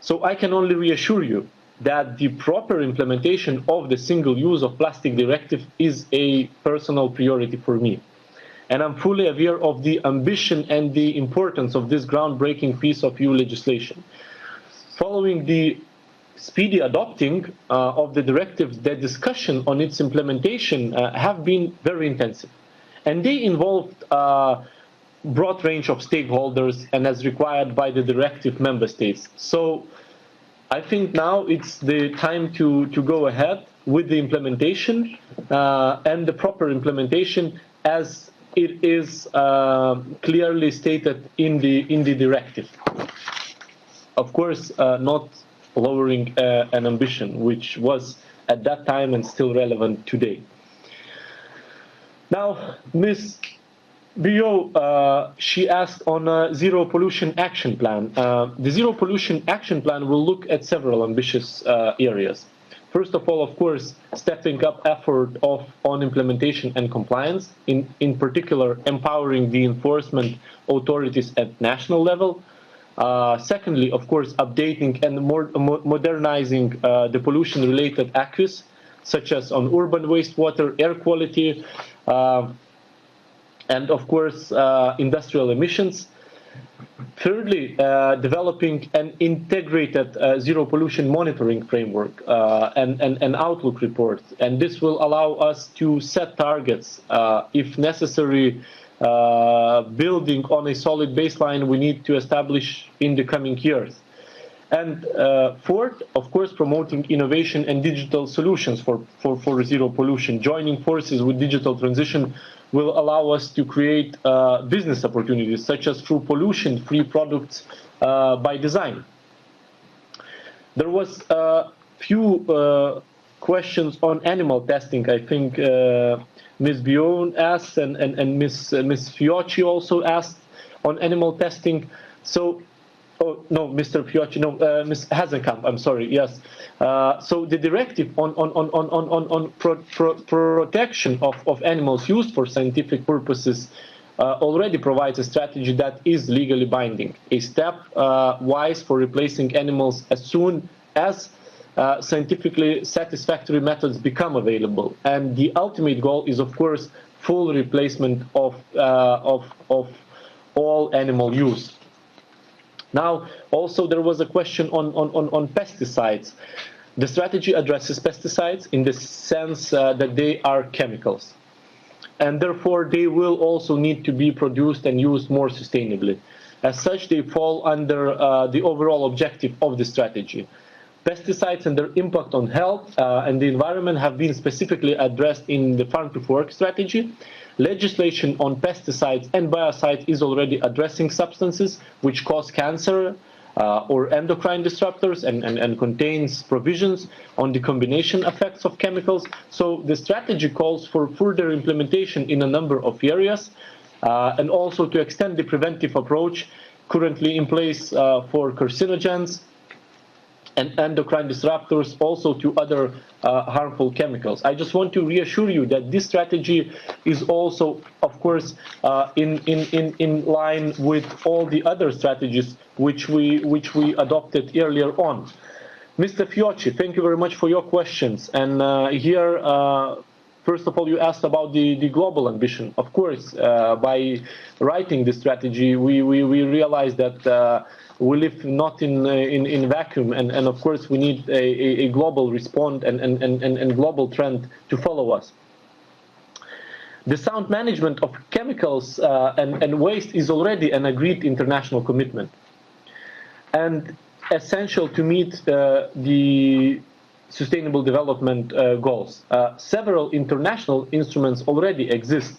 So I can only reassure you that the proper implementation of the single use of plastic directive is a personal priority for me. And I'm fully aware of the ambition and the importance of this groundbreaking piece of EU legislation. Following the speedy adopting of the directive, the discussion on its implementation have been very intensive. And they involved broad range of stakeholders and as required by the directive member states. So I think now it's the time to go ahead with the implementation and the proper implementation as it is clearly stated in the directive. Of course, not lowering an ambition, which was at that time and still relevant today. Now, Ms. Bio, she asked on a zero pollution action plan. The zero pollution action plan will look at several ambitious areas. First of all, of course, stepping up effort on implementation and compliance, in particular empowering the enforcement authorities at national level. Secondly, of course, updating and modernizing the pollution-related acquis, such as on urban wastewater, air quality, and of course industrial emissions. Thirdly, developing an integrated zero pollution monitoring framework and outlook report, and this will allow us to set targets if necessary, building on a solid baseline we need to establish in the coming years. And fourth, of course, promoting innovation and digital solutions for zero pollution. Joining forces with digital transition will allow us to create business opportunities, such as through pollution-free products by design. There was a few questions on animal testing. I think Ms. Bion asked and Ms. Fiocchi also asked on animal testing. So, oh no, Mr. Fiocchi, no, Ms. Hazenkamp, I'm sorry, yes. So the directive on protection of animals used for scientific purposes already provides a strategy that is legally binding, a step wise for replacing animals as soon as scientifically satisfactory methods become available. And the ultimate goal is, of course, full replacement of all animal use. Now, also there was a question on pesticides. The strategy addresses pesticides in the sense that they are chemicals. and therefore they will also need to be produced and used more sustainably. As such, they fall under the overall objective of the strategy. Pesticides and their impact on health and the environment have been specifically addressed in the Farm to Fork strategy. Legislation on pesticides and biocides is already addressing substances which cause cancer or endocrine disruptors and contains provisions on the combination effects of chemicals. So the strategy calls for further implementation in a number of areas and also to extend the preventive approach currently in place for carcinogens and endocrine disruptors, also to other harmful chemicals. I just want to reassure you that this strategy is also, of course, in line with all the other strategies which we adopted earlier on. Mr. Fiocchi, thank you very much for your questions. And here, first of all, you asked about the global ambition. Of course, by writing this strategy, we realized that we live not in vacuum, and of course we need a global response and global trend to follow us. The sound management of chemicals and waste is already an agreed international commitment and essential to meet the sustainable development goals. Several international instruments already exist.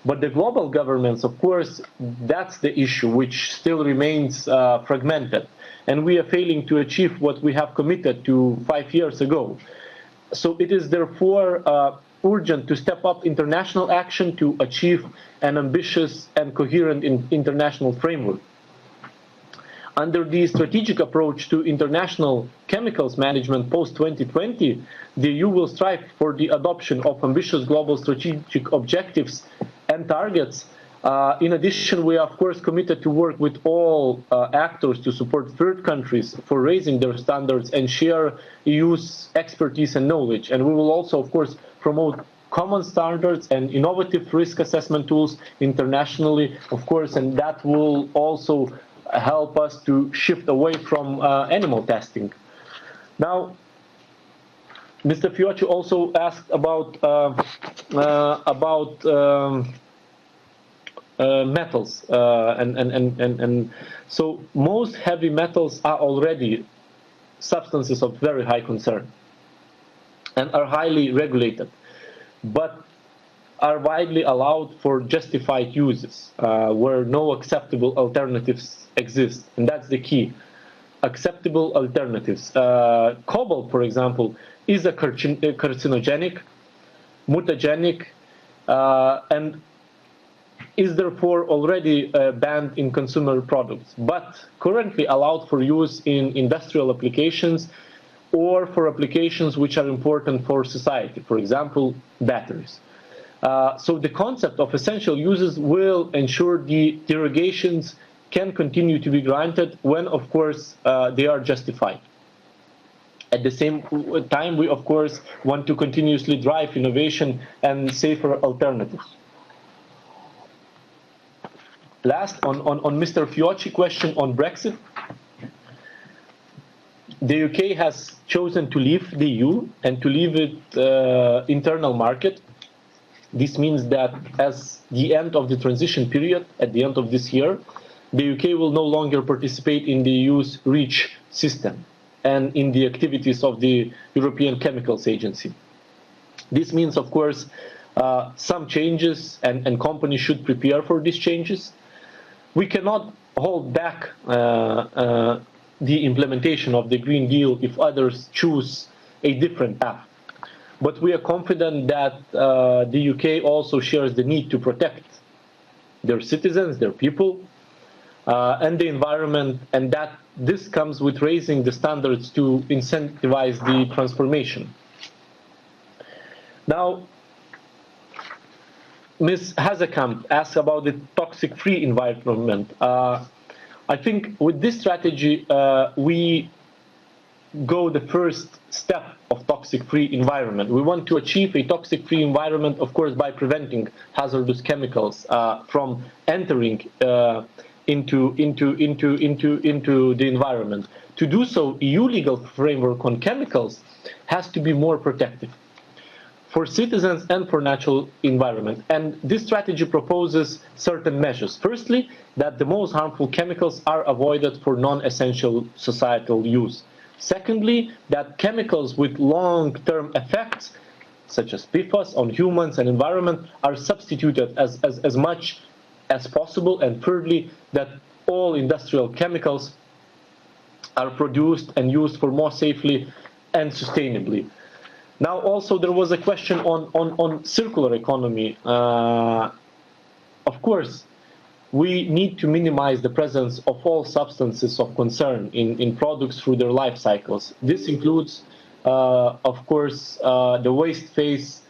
But the global governments, of course, that's the issue which still remains fragmented. And we are failing to achieve what we have committed to 5 years ago. So it is therefore urgent to step up international action to achieve an ambitious and coherent international framework. Under the strategic approach to international chemicals management post-2020, the EU will strive for the adoption of ambitious global strategic objectives and targets. In addition, we are of course committed to work with all actors to support third countries for raising their standards and share EU's expertise and knowledge. And we will also of course promote common standards and innovative risk assessment tools internationally, of course, and that will also help us to shift away from animal testing. Now, Mr. Fiocchi also asked about metals, and so most heavy metals are already substances of very high concern and are highly regulated, but are widely allowed for justified uses where no acceptable alternatives exist, and that's the key. Acceptable alternatives. Cobalt, for example, is a carcinogenic, mutagenic, and is therefore already banned in consumer products, but currently allowed for use in industrial applications or for applications which are important for society, for example, batteries. So the concept of essential uses will ensure the derogations can continue to be granted when, of course, they are justified. At the same time, we, of course, want to continuously drive innovation and safer alternatives. Last, on Mr. Fiocchi's question on Brexit, the UK has chosen to leave the EU and to leave its internal market. This means that as the end of the transition period, at the end of this year, the UK will no longer participate in the EU's REACH system and in the activities of the European Chemicals Agency. This means, of course, some changes, and companies should prepare for these changes. We cannot hold back the implementation of the Green Deal if others choose a different path. But we are confident that the UK also shares the need to protect their citizens, their people, and the environment, and that this comes with raising the standards to incentivize the transformation. Now, Ms. Hazekamp asked about the toxic-free environment. I think with this strategy, we go the first step of toxic-free environment. We want to achieve a toxic-free environment, of course, by preventing hazardous chemicals from entering into the environment. To do so, EU legal framework on chemicals has to be more protective. for citizens and for natural environment. And this strategy proposes certain measures. Firstly, that the most harmful chemicals are avoided for non-essential societal use. Secondly, that chemicals with long-term effects, such as PFAS on humans and environment, are substituted as much as possible. And thirdly, that all industrial chemicals are produced and used for more safely and sustainably. Now, also, there was a question on circular economy. Of course, we need to minimize the presence of all substances of concern in products through their life cycles. This includes, of course, the waste phase.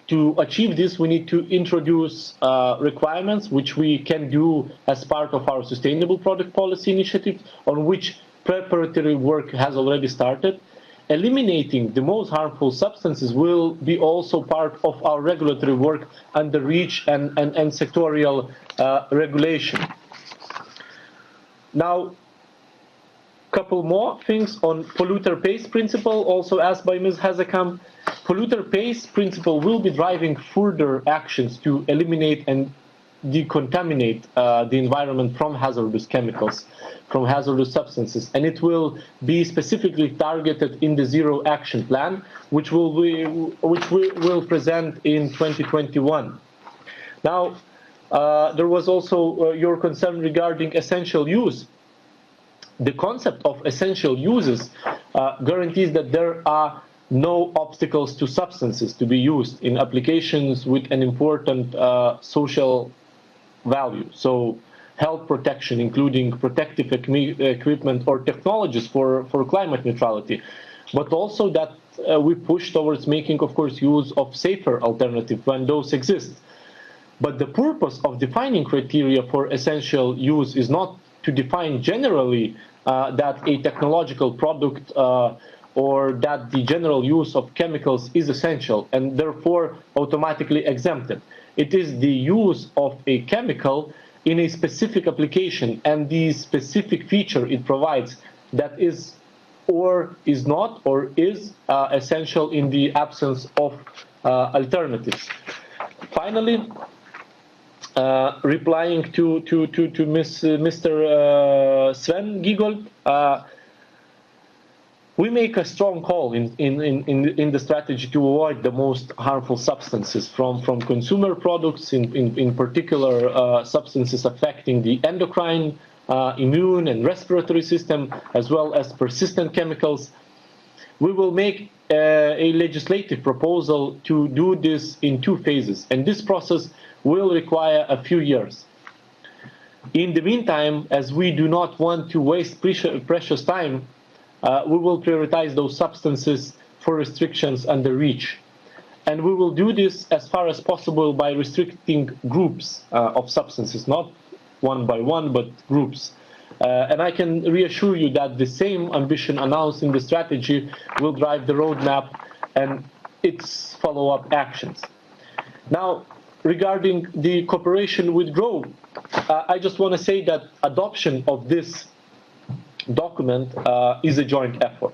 To achieve this, we need to introduce requirements, which we can do as part of our sustainable product policy initiative, on which preparatory work has already started. Eliminating the most harmful substances will be also part of our regulatory work under REACH and sectorial regulation. Now, couple more things on polluter pays principle, also asked by Ms. Hazekamp. Polluter pays principle will be driving further actions to eliminate and decontaminate the environment from hazardous chemicals, from hazardous substances, and it will be specifically targeted in the Zero Action Plan, which we will present in 2021. Now, there was also your concern regarding essential use. The concept of essential uses guarantees that there are no obstacles to substances to be used in applications with an important social value. So health protection, including protective equipment or technologies for climate neutrality, but also that we push towards making, of course, use of safer alternatives when those exist. But the purpose of defining criteria for essential use is not to define generally that a technological product or that the general use of chemicals is essential and therefore automatically exempted. It is the use of a chemical in a specific application and the specific feature it provides that is or is not or is essential in the absence of alternatives. Finally, replying to Mr. Sven Giegold, we make a strong call in the strategy to avoid the most harmful substances from consumer products, in particular substances affecting the endocrine, immune and respiratory system, as well as persistent chemicals. We will make a legislative proposal to do this in 2 phases, and this process will require a few years. In the meantime, as we do not want to waste precious time, we will prioritize those substances for restrictions under REACH. And we will do this as far as possible by restricting groups of substances, not one by one, but groups. And I can reassure you that the same ambition announced in the strategy will drive the roadmap and its follow-up actions. Now, regarding the cooperation with GROW, I just want to say that adoption of this document is a joint effort.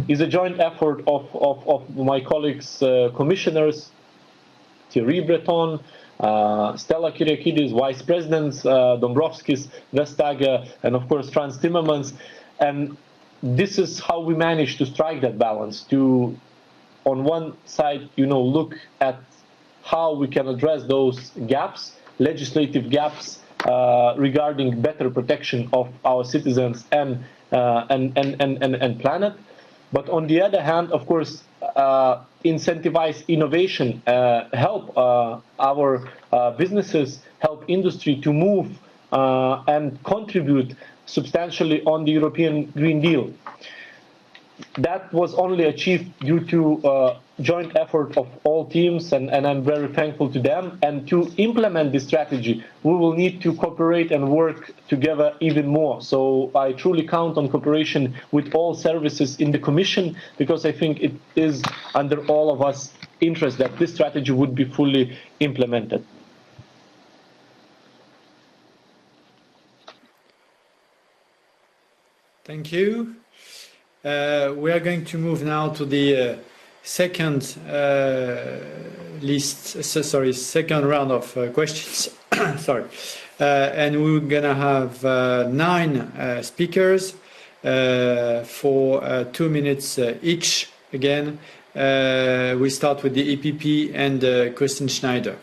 Is a joint effort of my colleagues, commissioners, Thierry Breton, Stella Kyriakides, Vice Presidents, Dombrovskis, Vestager, and of course Frans Timmermans. And this is how we manage to strike that balance, to, on one side, look at how we can address those gaps, legislative gaps, regarding better protection of our citizens and planet, but on the other hand, of course, incentivize innovation, help our businesses, help industry to move and contribute substantially on the European Green Deal. That was only achieved due to joint effort of all teams, and I'm very thankful to them. And to implement this strategy, we will need to cooperate and work together even more. So I truly count on cooperation with all services in the Commission, because I think it is under all of us interest that this strategy would be fully implemented. Thank you. We are going to move now to the second second round of questions. Sorry. And we're going to have 9 speakers for 2 minutes each. Again, we start with the EPP and Christine Schneider.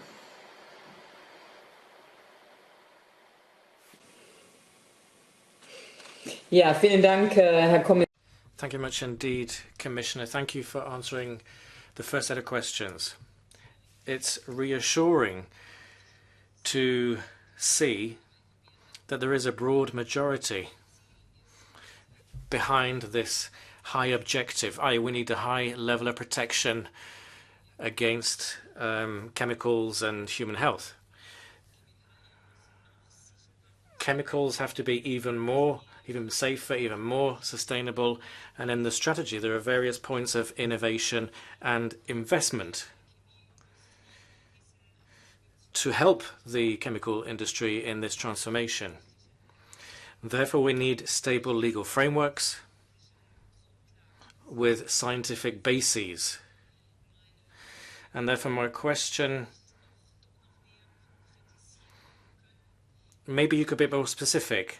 Ja, vielen Dank, Herr Kommissar. Thank you much indeed, Commissioner. Thank you for answering the first set of questions. It's reassuring to see that there is a broad majority behind this high objective, i.e. we need a high level of protection against chemicals and human health. Chemicals have to be even safer, even more sustainable, and in the strategy there are various points of innovation and investment to help the chemical industry in this transformation. Therefore, we need stable legal frameworks with scientific bases. And therefore, my question, maybe you could be more specific.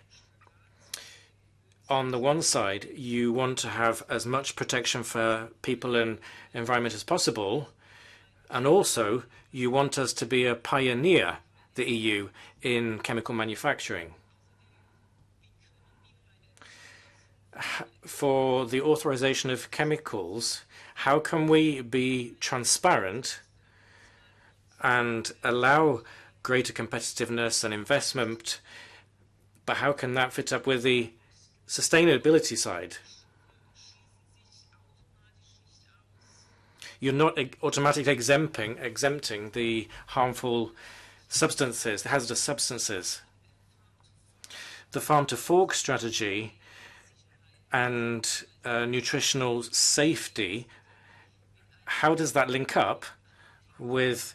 On the one side, you want to have as much protection for people and environment as possible, and also you want us to be a pioneer, the EU, in chemical manufacturing. For the authorization of chemicals, how can we be transparent and allow greater competitiveness and investment, but how can that fit up with the sustainability side? You're not automatically exempting the harmful substances, the hazardous substances. The farm-to-fork strategy and nutritional safety, how does that link up with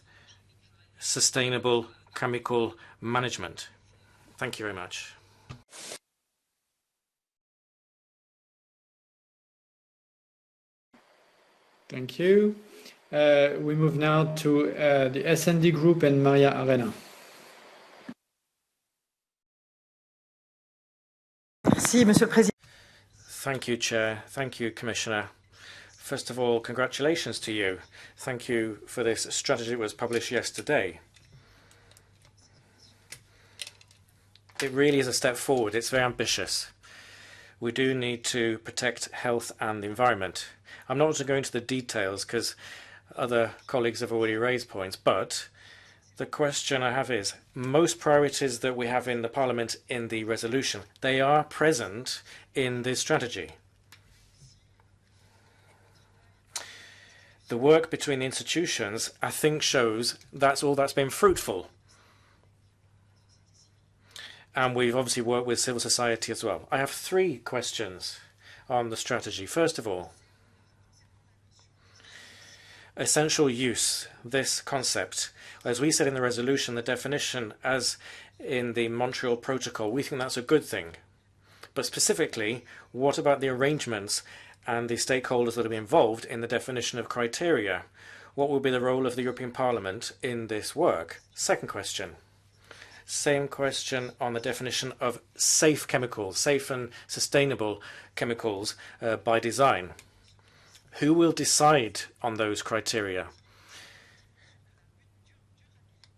sustainable chemical management? Thank you very much. Thank you. We move now to the S&D Group and Maria Arena. Merci, Monsieur le Président. Thank you, Chair. Thank you, Commissioner. First of all, congratulations to you. Thank you for this strategy that was published yesterday. It really is a step forward. It's very ambitious. We do need to protect health and the environment. I'm not going to go into the details because other colleagues have already raised points, but the question I have is, most priorities that we have in the Parliament in the resolution, they are present in this strategy. The work between the institutions, I think, shows that's all that's been fruitful. And we've obviously worked with civil society as well. I have 3 questions on the strategy. First of all, essential use, this concept. As we said in the resolution, the definition as in the Montreal Protocol, we think that's a good thing. But specifically, what about the arrangements and the stakeholders that will be involved in the definition of criteria? What will be the role of the European Parliament in this work? Second question. Same question on the definition of safe chemicals, safe and sustainable chemicals by design. Who will decide on those criteria?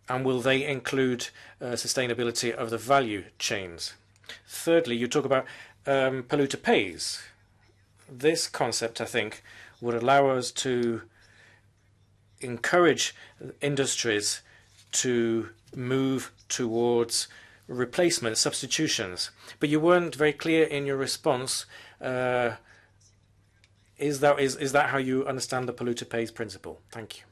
And will they include sustainability of the value chains? Thirdly, you talk about polluter pays. This concept, I think, would allow us to encourage industries to move towards replacement, substitutions. But you weren't very clear in your response. Is that how you understand the polluter pays principle? Thank you.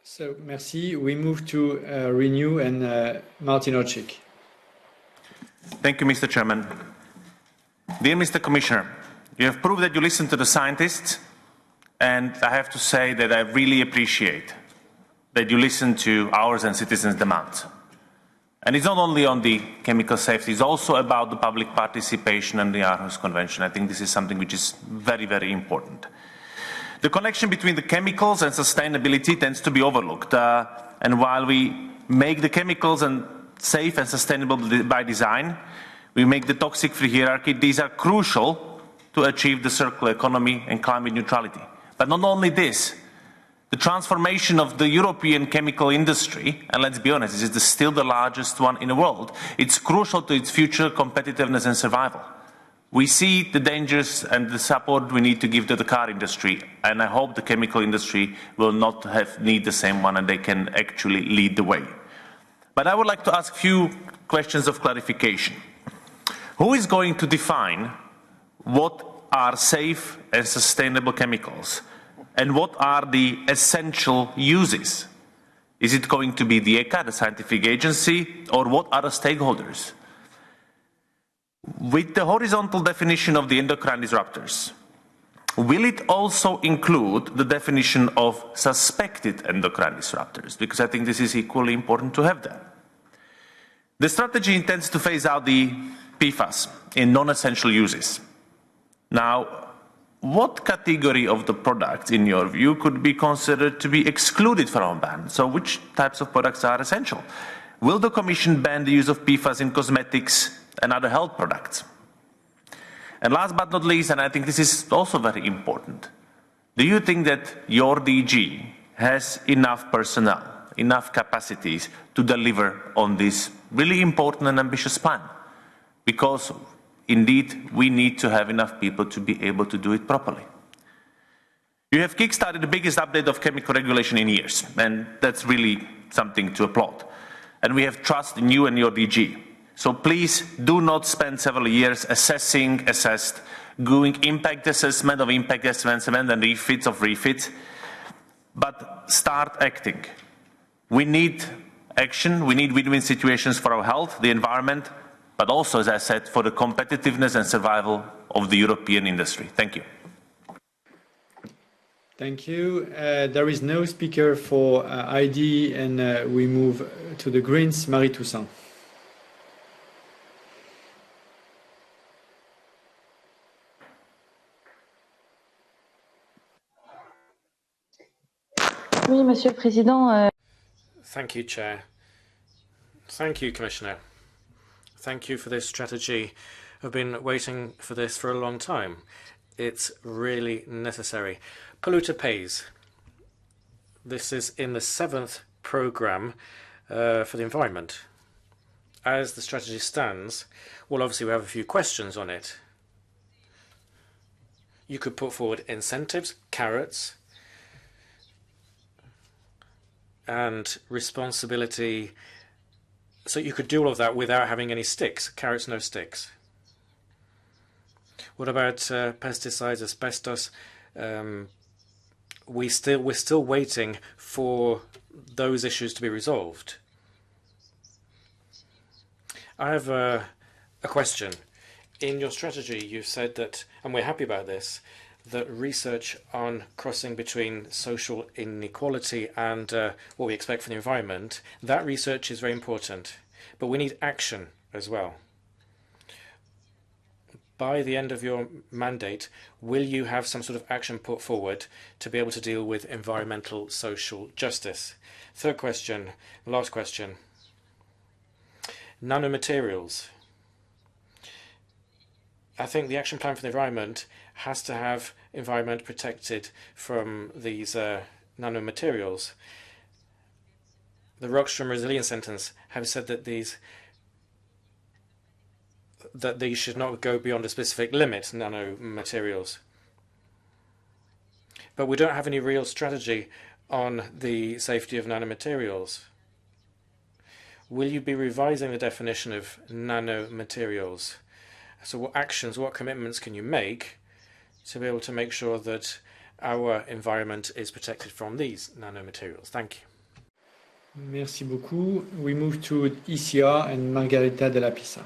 So, merci. We move to Renew and Martin Ocik. Thank you, Mr. Chairman. Dear Mr. Commissioner, you have proved that you listen to the scientists, and I have to say that I really appreciate that you listen to ours and citizens' demands. And it's not only on the chemical safety, it's also about the public participation and the Aarhus Convention. I think this is something which is very, very important. The connection between the chemicals and sustainability tends to be overlooked. And while we make the chemicals safe and sustainable by design, we make the toxic-free hierarchy, these are crucial to achieve the circular economy and climate neutrality. But not only this, the transformation of the European chemical industry, and let's be honest, this is still the largest one in the world, it's crucial to its future competitiveness and survival. We see the dangers and the support we need to give to the car industry, and I hope the chemical industry will not need the same one and they can actually lead the way. But I would like to ask a few questions of clarification. Who is going to define what are safe and sustainable chemicals? And what are the essential uses? Is it going to be the ECHA, the scientific agency, or what are the stakeholders? With the horizontal definition of the endocrine disruptors, will it also include the definition of suspected endocrine disruptors? Because I think this is equally important to have that. The strategy intends to phase out the PFAS in non-essential uses. Now, what category of the products, in your view, could be considered to be excluded from a ban? So which types of products are essential? Will the Commission ban the use of PFAS in cosmetics and other health products? And last but not least, and I think this is also very important, do you think that your DG has enough personnel, enough capacities to deliver on this really important and ambitious plan? Because indeed, we need to have enough people to be able to do it properly. You have kickstarted the biggest update of chemical regulation in years, and that's really something to applaud. And we have trust in you and your DG. So please do not spend several years doing impact assessment of impact assessment and refits of refits, but start acting. We need action, we need win-win situations for our health, the environment, but also, as I said, for the competitiveness and survival of the European industry. Thank you. Thank you. There is no speaker for ID, and we move to the Greens. Marie Toussaint. Oui, Monsieur le Président. Thank you, Chair. Thank you, Commissioner. Thank you for this strategy. I've been waiting for this for a long time. It's really necessary. Polluter pays. This is in the 7th programme for the environment. As the strategy stands, well, obviously we have a few questions on it. You could put forward incentives, carrots, and responsibility. So you could do all of that without having any sticks. Carrots, no sticks. What about pesticides, asbestos? We're still waiting for those issues to be resolved. I have a question. In your strategy, you've said that, and we're happy about this, that research on crossing between social inequality and what we expect from the environment, that research is very important. But we need action as well. By the end of your mandate, will you have some sort of action put forward to be able to deal with environmental social justice? Third question, last question. Nanomaterials. I think the action plan for the environment has to have environment protected from these nanomaterials. The Rockstrom Resilience Centres have said that these should not go beyond a specific limit, nanomaterials. But we don't have any real strategy on the safety of nanomaterials. Will you be revising the definition of nanomaterials? So what actions, what commitments can you make to be able to make sure that our environment is protected from these nanomaterials? Thank you. Merci beaucoup. We move to ECR and Margarita de la Pisa.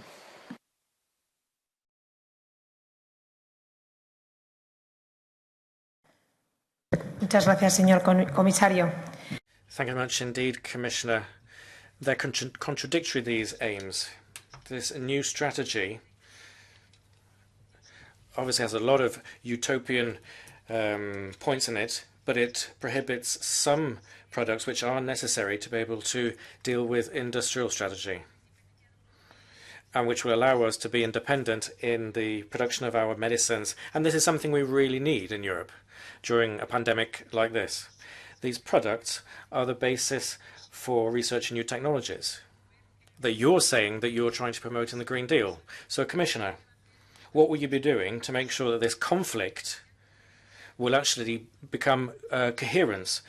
Muchas gracias, señor comisario. Thank you very much indeed, Commissioner. They're contradictory, these aims. This new strategy obviously has a lot of utopian points in it, but it prohibits some products which are necessary to be able to deal with industrial strategy, and which will allow us to be independent in the production of our medicines. And this is something we really need in Europe during a pandemic like this. These products are the basis for research in new technologies that you're saying that you're trying to promote in the Green Deal. So, Commissioner, what will you be doing to make sure that this conflict will actually become coherence?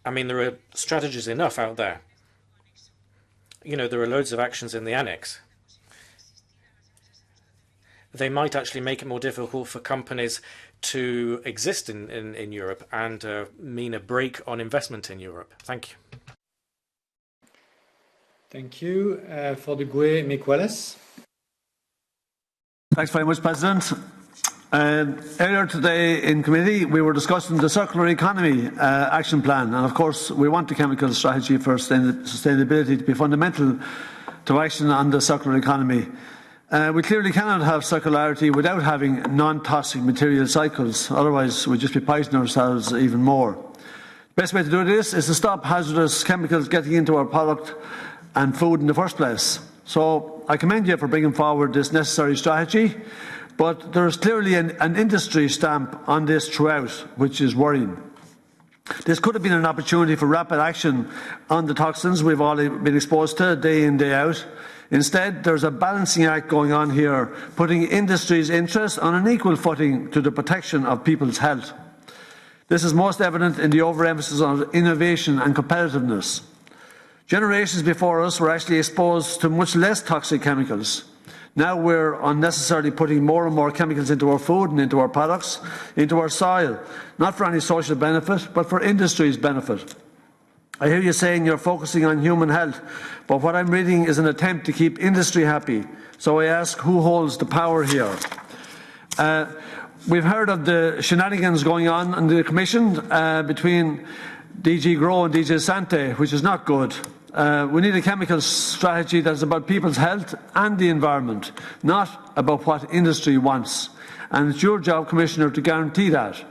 I mean, there are strategies enough out there. You know, there are loads of actions in the annex. They might actually make it more difficult for companies to exist in Europe and mean a break on investment in Europe. Thank you. Thank you. For the GUE, Mick Wallace. Thanks very much, President. Earlier today in committee, we were discussing the circular economy action plan, and of course, we want the chemical strategy for sustainability to be fundamental to action on the circular economy. We clearly cannot have circularity without having non-toxic material cycles, otherwise we'd just be poisoning ourselves even more. The best way to do this is to stop hazardous chemicals getting into our product and food in the first place. So I commend you for bringing forward this necessary strategy, but there is clearly an industry stamp on this throughout, which is worrying. This could have been an opportunity for rapid action on the toxins we've all been exposed to day in, day out. Instead, there's a balancing act going on here, putting industry's interests on an equal footing to the protection of people's health. This is most evident in the overemphasis on innovation and competitiveness. Generations before us were actually exposed to much less toxic chemicals. Now we're unnecessarily putting more and more chemicals into our food and into our products, into our soil, not for any social benefit, but for industry's benefit. I hear you saying you're focusing on human health, but what I'm reading is an attempt to keep industry happy. So I ask, who holds the power here? We've heard of the shenanigans going on in the Commission between DG Grow and DG Sante, which is not good. We need a chemical strategy that is about people's health and the environment, not about what industry wants. And it's your job, Commissioner, to guarantee that.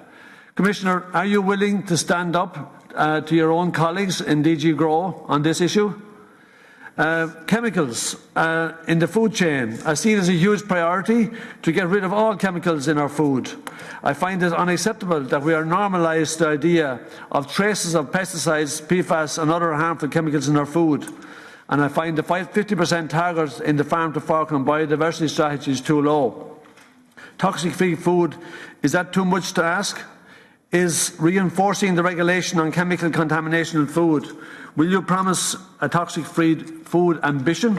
Commissioner, are you willing to stand up to your own colleagues in DG Grow on this issue? Chemicals in the food chain are seen as a huge priority to get rid of all chemicals in our food. I find it unacceptable that we are normalised the idea of traces of pesticides, PFAS and other harmful chemicals in our food. And I find the 50% target in the farm to fork and biodiversity strategy is too low. Toxic-free food, is that too much to ask? Is reinforcing the regulation on chemical contamination in food? Will you promise a toxic-free food ambition?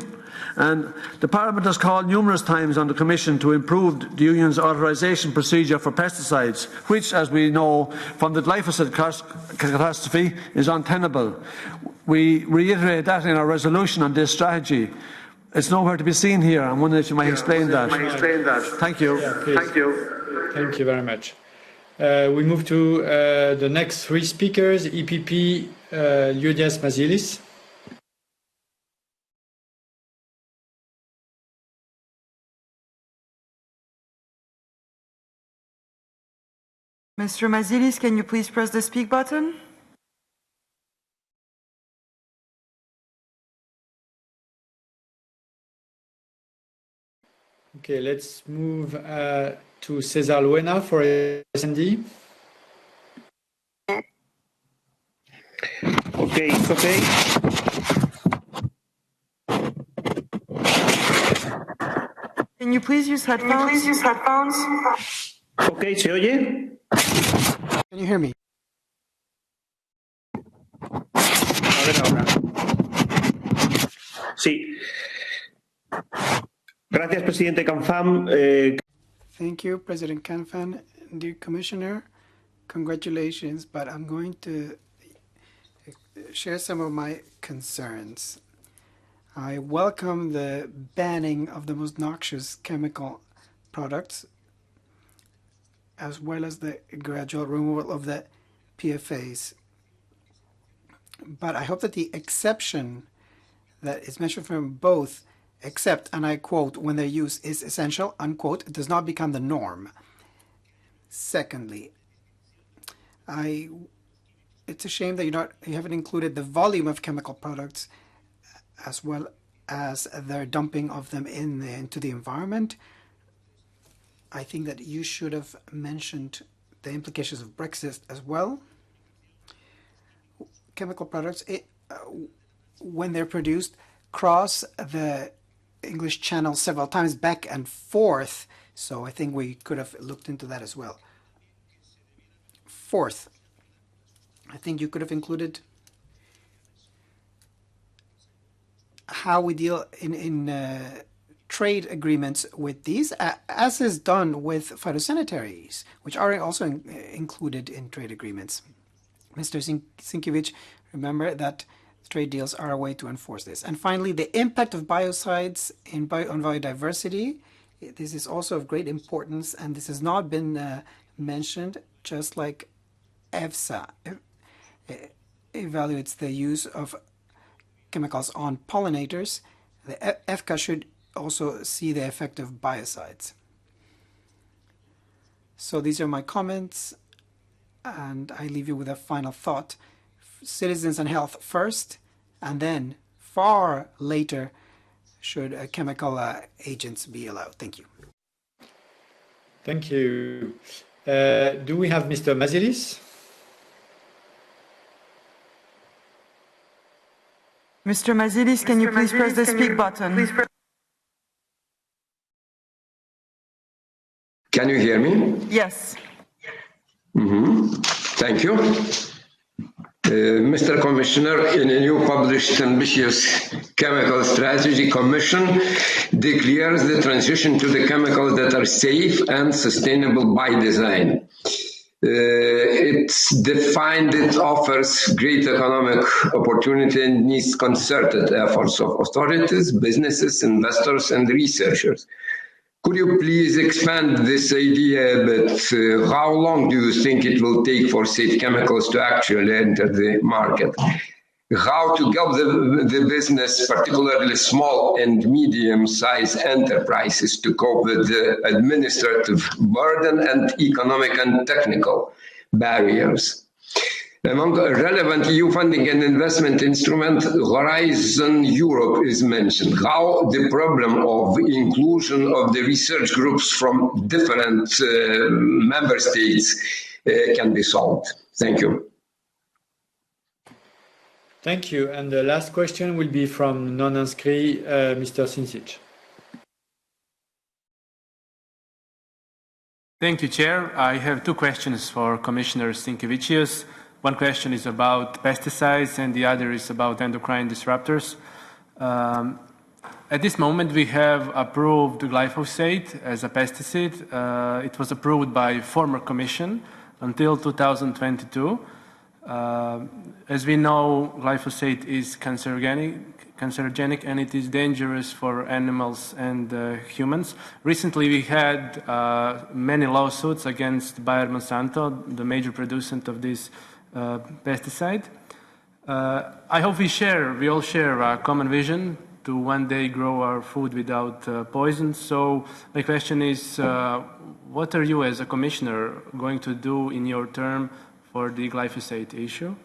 And the Parliament has called numerous times on the Commission to improve the Union's authorisation procedure for pesticides, which, as we know from the glyphosate catastrophe, is untenable. We reiterate that in our resolution on this strategy. It's nowhere to be seen here. I'm wondering if you might explain that. Thank you. Yeah, thank you. Thank you very much. We move to the next three speakers. EPP, Liudias Mazilis. Mr. Mazilis, can you please press the speak button? Okay, let's move to Cesar Luena for SND. Okay, it's okay. Can you please use headphones? Okay, ¿se oye? Can you hear me? A ver ahora. Sí. Gracias, Presidente Canfam. Thank you, President Canfan. Dear Commissioner, congratulations, but I'm going to share some of my concerns. I welcome the banning of the most noxious chemical products, as well as the gradual removal of the PFAS. But I hope that the exception that is mentioned from both, except, and I quote, when their use is essential, unquote, does not become the norm. Secondly, it's a shame that you haven't included the volume of chemical products as well as their dumping of them into the environment. I think that you should have mentioned the implications of Brexit as well. Chemical products, when they're produced, cross the English Channel several times back and forth. So I think we could have looked into that as well. Fourth, I think you could have included how we deal in trade agreements with these, as is done with phytosanitaries, which are also included in trade agreements. Mr. Sinkevčius, remember that trade deals are a way to enforce this. And finally, the impact of biocides on biodiversity. This is also of great importance, and this has not been mentioned, just like EFSA evaluates the use of chemicals on pollinators. The EFCA should also see the effect of biocides. So these are my comments, and I leave you with a final thought. Citizens and health first, and then far later should chemical agents be allowed. Thank you. Thank you. Do we have Mr. Mazilis? Mr. Mazilis, can you please press the speak button? Can you hear me? Yes. Thank you. Mr. Commissioner, in a new published ambitious chemical strategy, Commission declares the transition to the chemicals that are safe and sustainable by design. It's defined it offers great economic opportunity and needs concerted efforts of authorities, businesses, investors, and researchers. Could you please expand this idea a bit? How long do you think it will take for safe chemicals to actually enter the market? How to help the business, particularly small and medium-sized enterprises, to cope with the administrative burden and economic and technical barriers? Among relevant EU funding and investment instruments, Horizon Europe is mentioned. How the problem of inclusion of the research groups from different member states can be solved? Thank you. Thank you. And the last question will be from non-inscrit, Mr. Sinkevčius. Thank you, Chair. I have two questions for Commissioner Sinkevčius. One question is about pesticides and the other is about endocrine disruptors. At this moment, we have approved glyphosate as a pesticide. It was approved by former Commission until 2022. As we know, glyphosate is cancerogenic and it is dangerous for animals and humans. Recently, we had many lawsuits against Bayer Monsanto, the major producer of this pesticide. I hope we all share a common vision to one day grow our food without poison. So my question is, what are you as a commissioner going to do in your term for the glyphosate issue?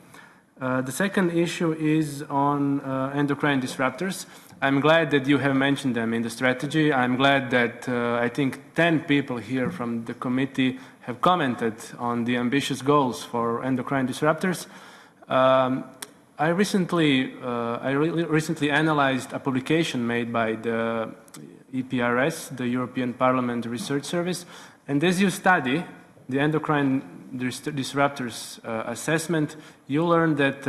The second issue is on endocrine disruptors. I'm glad that you have mentioned them in the strategy. I'm glad that I think 10 people here from the committee have commented on the ambitious goals for endocrine disruptors. I recently analyzed a publication made by the EPRS, the European Parliament Research Service, and as you study the endocrine disruptors assessment, you learn that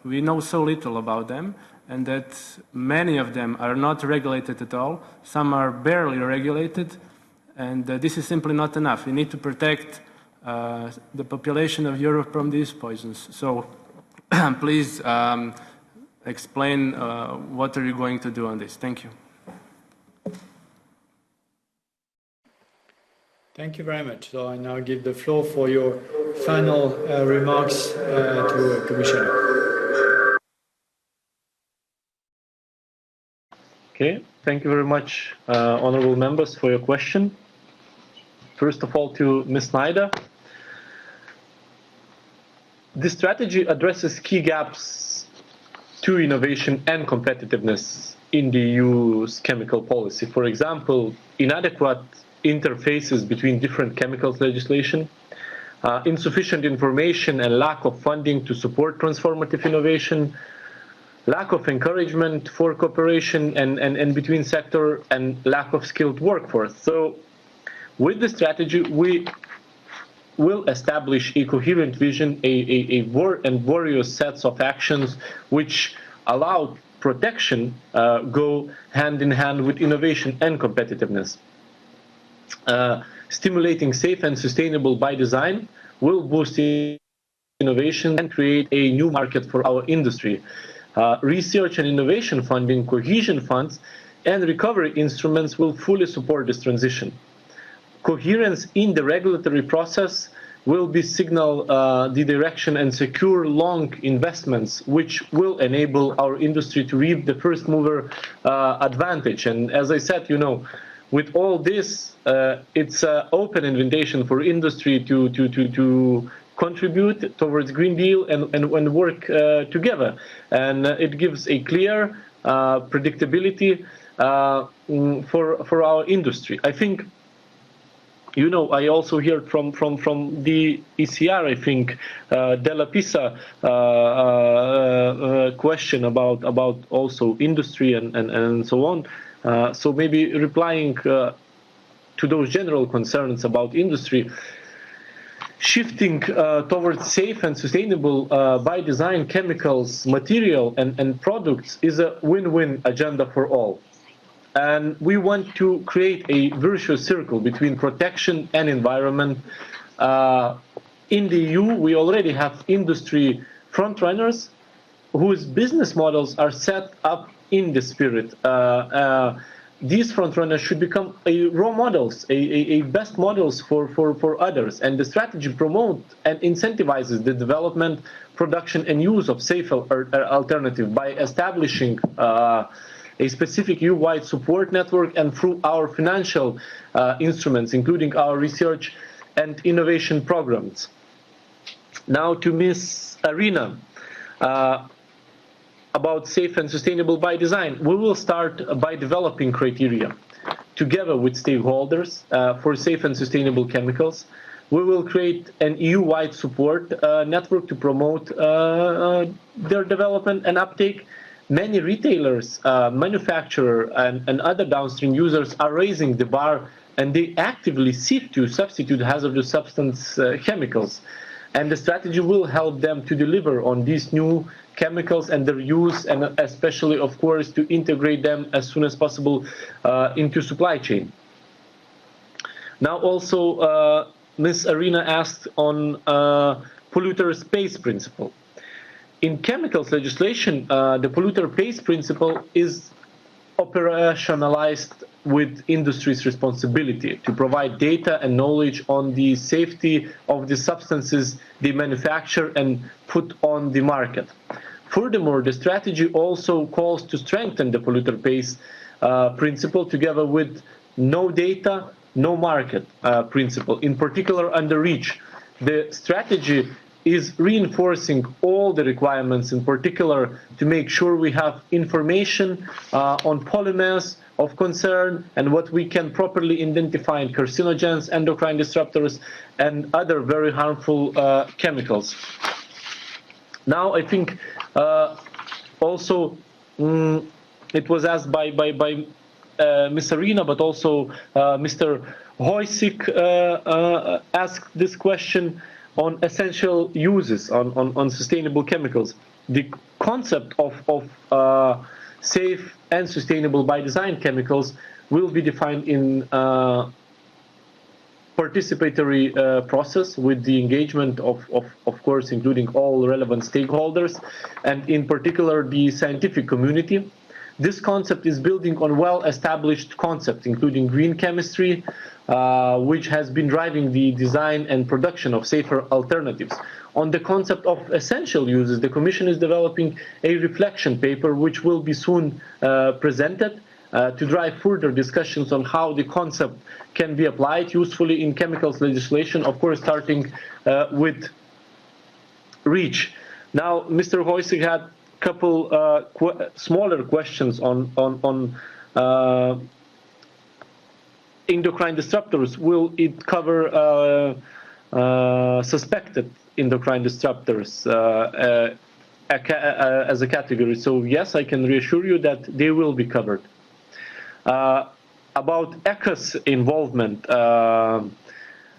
we know so little about them and that many of them are not regulated at all. Some are barely regulated, and this is simply not enough. We need to protect the population of Europe from these poisons. So please explain what are you going to do on this. Thank you. Thank you very much. So I now give the floor for your final remarks to the Commissioner. Okay, thank you very much, honorable members, for your question. First of all, to Ms. Snyder. The strategy addresses key gaps to innovation and competitiveness in the EU's chemical policy. For example, inadequate interfaces between different chemicals legislation, insufficient information and lack of funding to support transformative innovation, lack of encouragement for cooperation and between sector, and lack of skilled workforce. So with the strategy, we will establish a coherent vision, and various sets of actions which allow protection go hand in hand with innovation and competitiveness. Stimulating safe and sustainable by design will boost innovation and create a new market for our industry. Research and innovation funding, cohesion funds, and recovery instruments will fully support this transition. Coherence in the regulatory process will be signal the direction and secure long investments, which will enable our industry to reap the first mover advantage. And as I said, you know, with all this, it's an open invitation for industry to contribute towards Green Deal and work together. And it gives a clear predictability for our industry. I think, you know, I also heard from the ECR, I think, Della Pisa question about also industry and so on. So maybe replying to those general concerns about industry, shifting towards safe and sustainable by design chemicals, material and products is a win-win agenda for all. And we want to create a virtuous circle between protection and environment. In the EU, we already have industry frontrunners whose business models are set up in the spirit. These frontrunners should become role models, a best models for others. And the strategy promotes and incentivizes the development, production, and use of safer alternative by establishing a specific EU-wide support network, and through our financial instruments, including our research and innovation programs. Now to Ms. Arena, about safe and sustainable by design. We will start by developing criteria together with stakeholders for safe and sustainable chemicals. We will create an EU-wide support network to promote their development and uptake. Many retailers, manufacturers, and other downstream users are raising the bar, and they actively seek to substitute hazardous substance chemicals. And the strategy will help them to deliver on these new chemicals and their use, and especially, of course, to integrate them as soon as possible into supply chain. Now also, Ms. Arena asked on polluter pays principle. In chemicals legislation, the polluter pays principle is operationalized with industry's responsibility to provide data and knowledge on the safety of the substances they manufacture and put on the market. Furthermore, the strategy also calls to strengthen the polluter pays principle together with no data, no market principle, in particular under REACH. The strategy is reinforcing all the requirements, in particular to make sure we have information on polymers of concern and what we can properly identify in carcinogens, endocrine disruptors, and other very harmful chemicals. Now, I think also it was asked by Ms. Arena, but also Mr. Hojsik asked this question on essential uses, on sustainable chemicals. The concept of safe and sustainable by design chemicals will be defined in participatory process with the engagement of course, including all relevant stakeholders, and in particular the scientific community. This concept is building on well-established concepts, including green chemistry, which has been driving the design and production of safer alternatives. On the concept of essential uses, the Commission is developing a reflection paper which will be soon presented to drive further discussions on how the concept can be applied usefully in chemicals legislation, of course starting with REACH. Now, Mr. Hojsík had a couple smaller questions on endocrine disruptors. Will it cover suspected endocrine disruptors as a category? So yes, I can reassure you that they will be covered. About ECHA's involvement,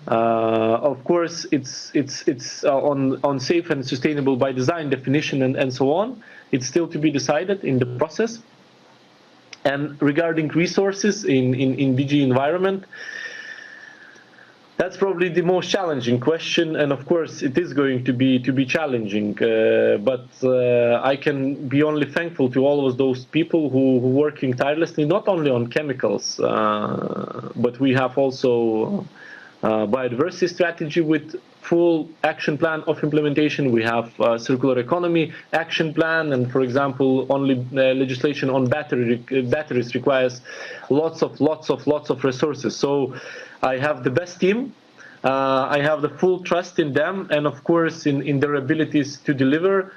of course, it's on safe and sustainable by design definition and so on. It's still to be decided in the process. And regarding resources in DG Environment, that's probably the most challenging question, and of course it is going to be challenging. But I can be only thankful to all of those people who are working tirelessly, not only on chemicals, but we have also biodiversity strategy with full action plan of implementation. We have circular economy action plan, and for example, only legislation on batteries requires lots of resources. So I have the best team. I have the full trust in them, and of course in their abilities to deliver.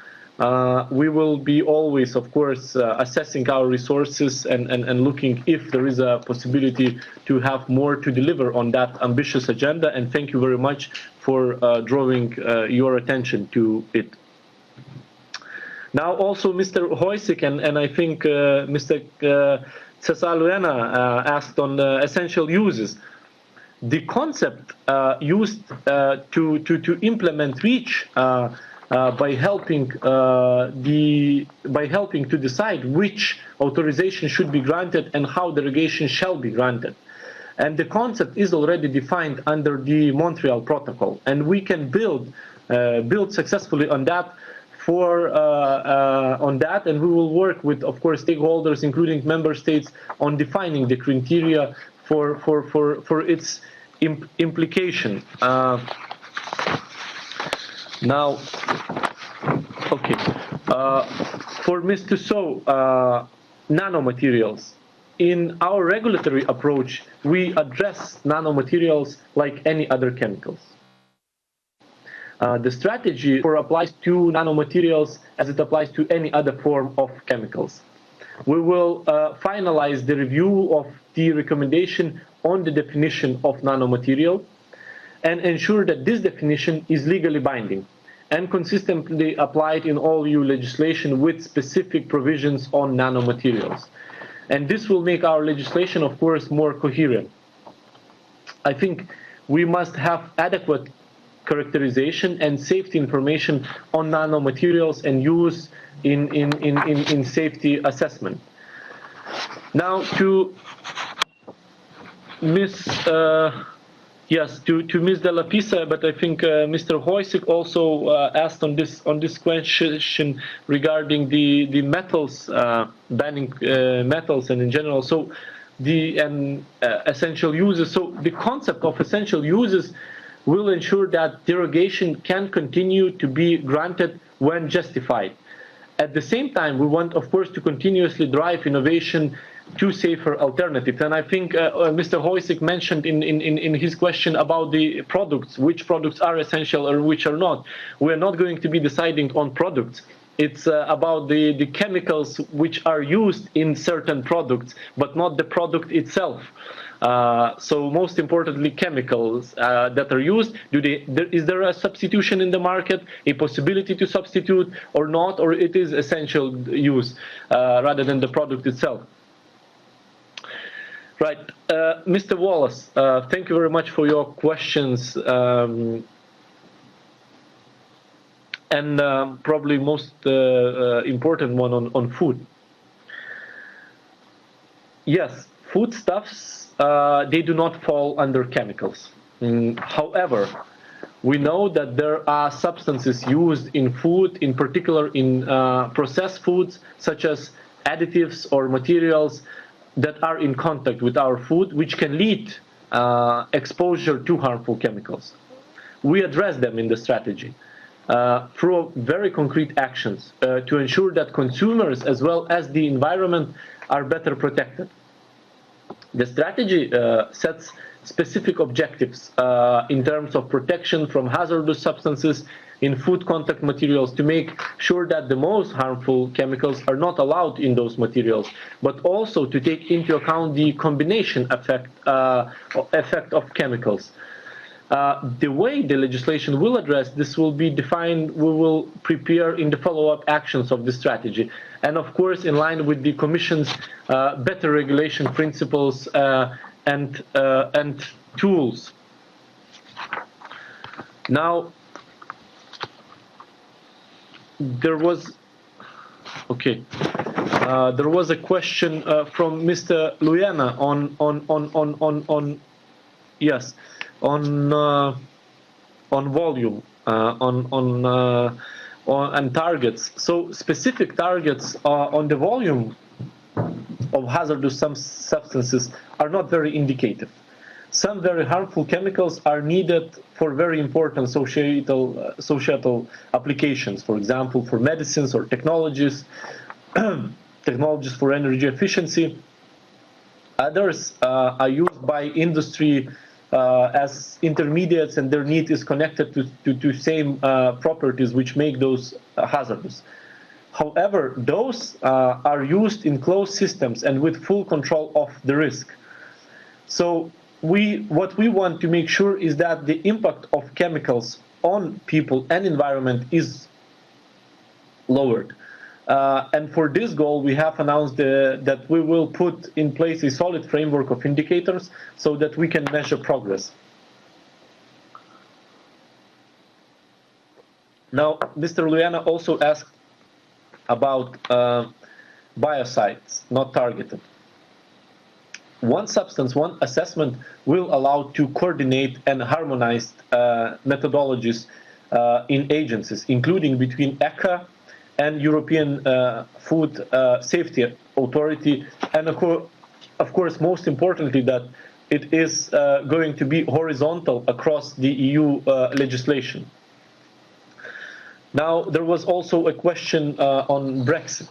We will be always, of course, assessing our resources and looking if there is a possibility to have more to deliver on that ambitious agenda. And thank you very much for drawing your attention to it. Now, also, Mr. Hojsík and I think Mr. Cesaluena asked on essential uses. The concept used to implement REACH by helping to decide which authorization should be granted and how derogation shall be granted. And the concept is already defined under the Montreal Protocol, and we can build successfully on that. And we will work with, of course, stakeholders, including member states, on defining the criteria for its implication. Now, okay, for Mr. So, nanomaterials. In our regulatory approach, we address nanomaterials like any other chemicals. The strategy applies to nanomaterials as it applies to any other form of chemicals. We will finalize the review of the recommendation on the definition of nanomaterial and ensure that this definition is legally binding and consistently applied in all EU legislation with specific provisions on nanomaterials. And this will make our legislation, of course, more coherent. I think we must have adequate characterization and safety information on nanomaterials and use in safety assessment. Now to Ms. To Ms. Della Pisa, but I think Mr. Hojsík also asked on this question regarding the metals, banning metals and in general. So the essential uses. So the concept of essential uses will ensure that derogation can continue to be granted when justified. At the same time, we want, of course, to continuously drive innovation to safer alternatives. And I think Mr. Hojsík mentioned in his question about the products, which products are essential or which are not. We're not going to be deciding on products. It's about the chemicals which are used in certain products, but not the product itself. So most importantly, chemicals that are used, is there a substitution in the market, a possibility to substitute or not, or it is essential use rather than the product itself? Right, Mr. Wallace, thank you very much for your questions. And probably most important one on food. Yes, foodstuffs, they do not fall under chemicals. However, we know that there are substances used in food, in particular in processed foods, such as additives or materials that are in contact with our food, which can lead exposure to harmful chemicals. We address them in the strategy through very concrete actions to ensure that consumers as well as the environment are better protected. The strategy sets specific objectives in terms of protection from hazardous substances in food contact materials to make sure that the most harmful chemicals are not allowed in those materials, but also to take into account the combination effect of chemicals. The way the legislation will address this will be defined, we will prepare in the follow-up actions of the strategy. And of course, in line with the Commission's better regulation principles and tools. Now, there was a question from Mr. Luyana on volume, and targets. So specific targets on the volume of hazardous substances are not very indicative. Some very harmful chemicals are needed for very important societal applications, for example, for medicines or technologies, technologies for energy efficiency. Others are used by industry as intermediates, and their need is connected to same properties which make those hazardous. However, those are used in closed systems and with full control of the risk. So what we want to make sure is that the impact of chemicals on people and environment is lowered. And for this goal, we have announced that we will put in place a solid framework of indicators so that we can measure progress. Now, Mr. Luyana also asked about biocides not targeted. One substance, one assessment will allow to coordinate and harmonize methodologies in agencies, including between ECHA and European Food Safety Authority, and of course, most importantly, that it is going to be horizontal across the EU legislation. Now, there was also a question on Brexit.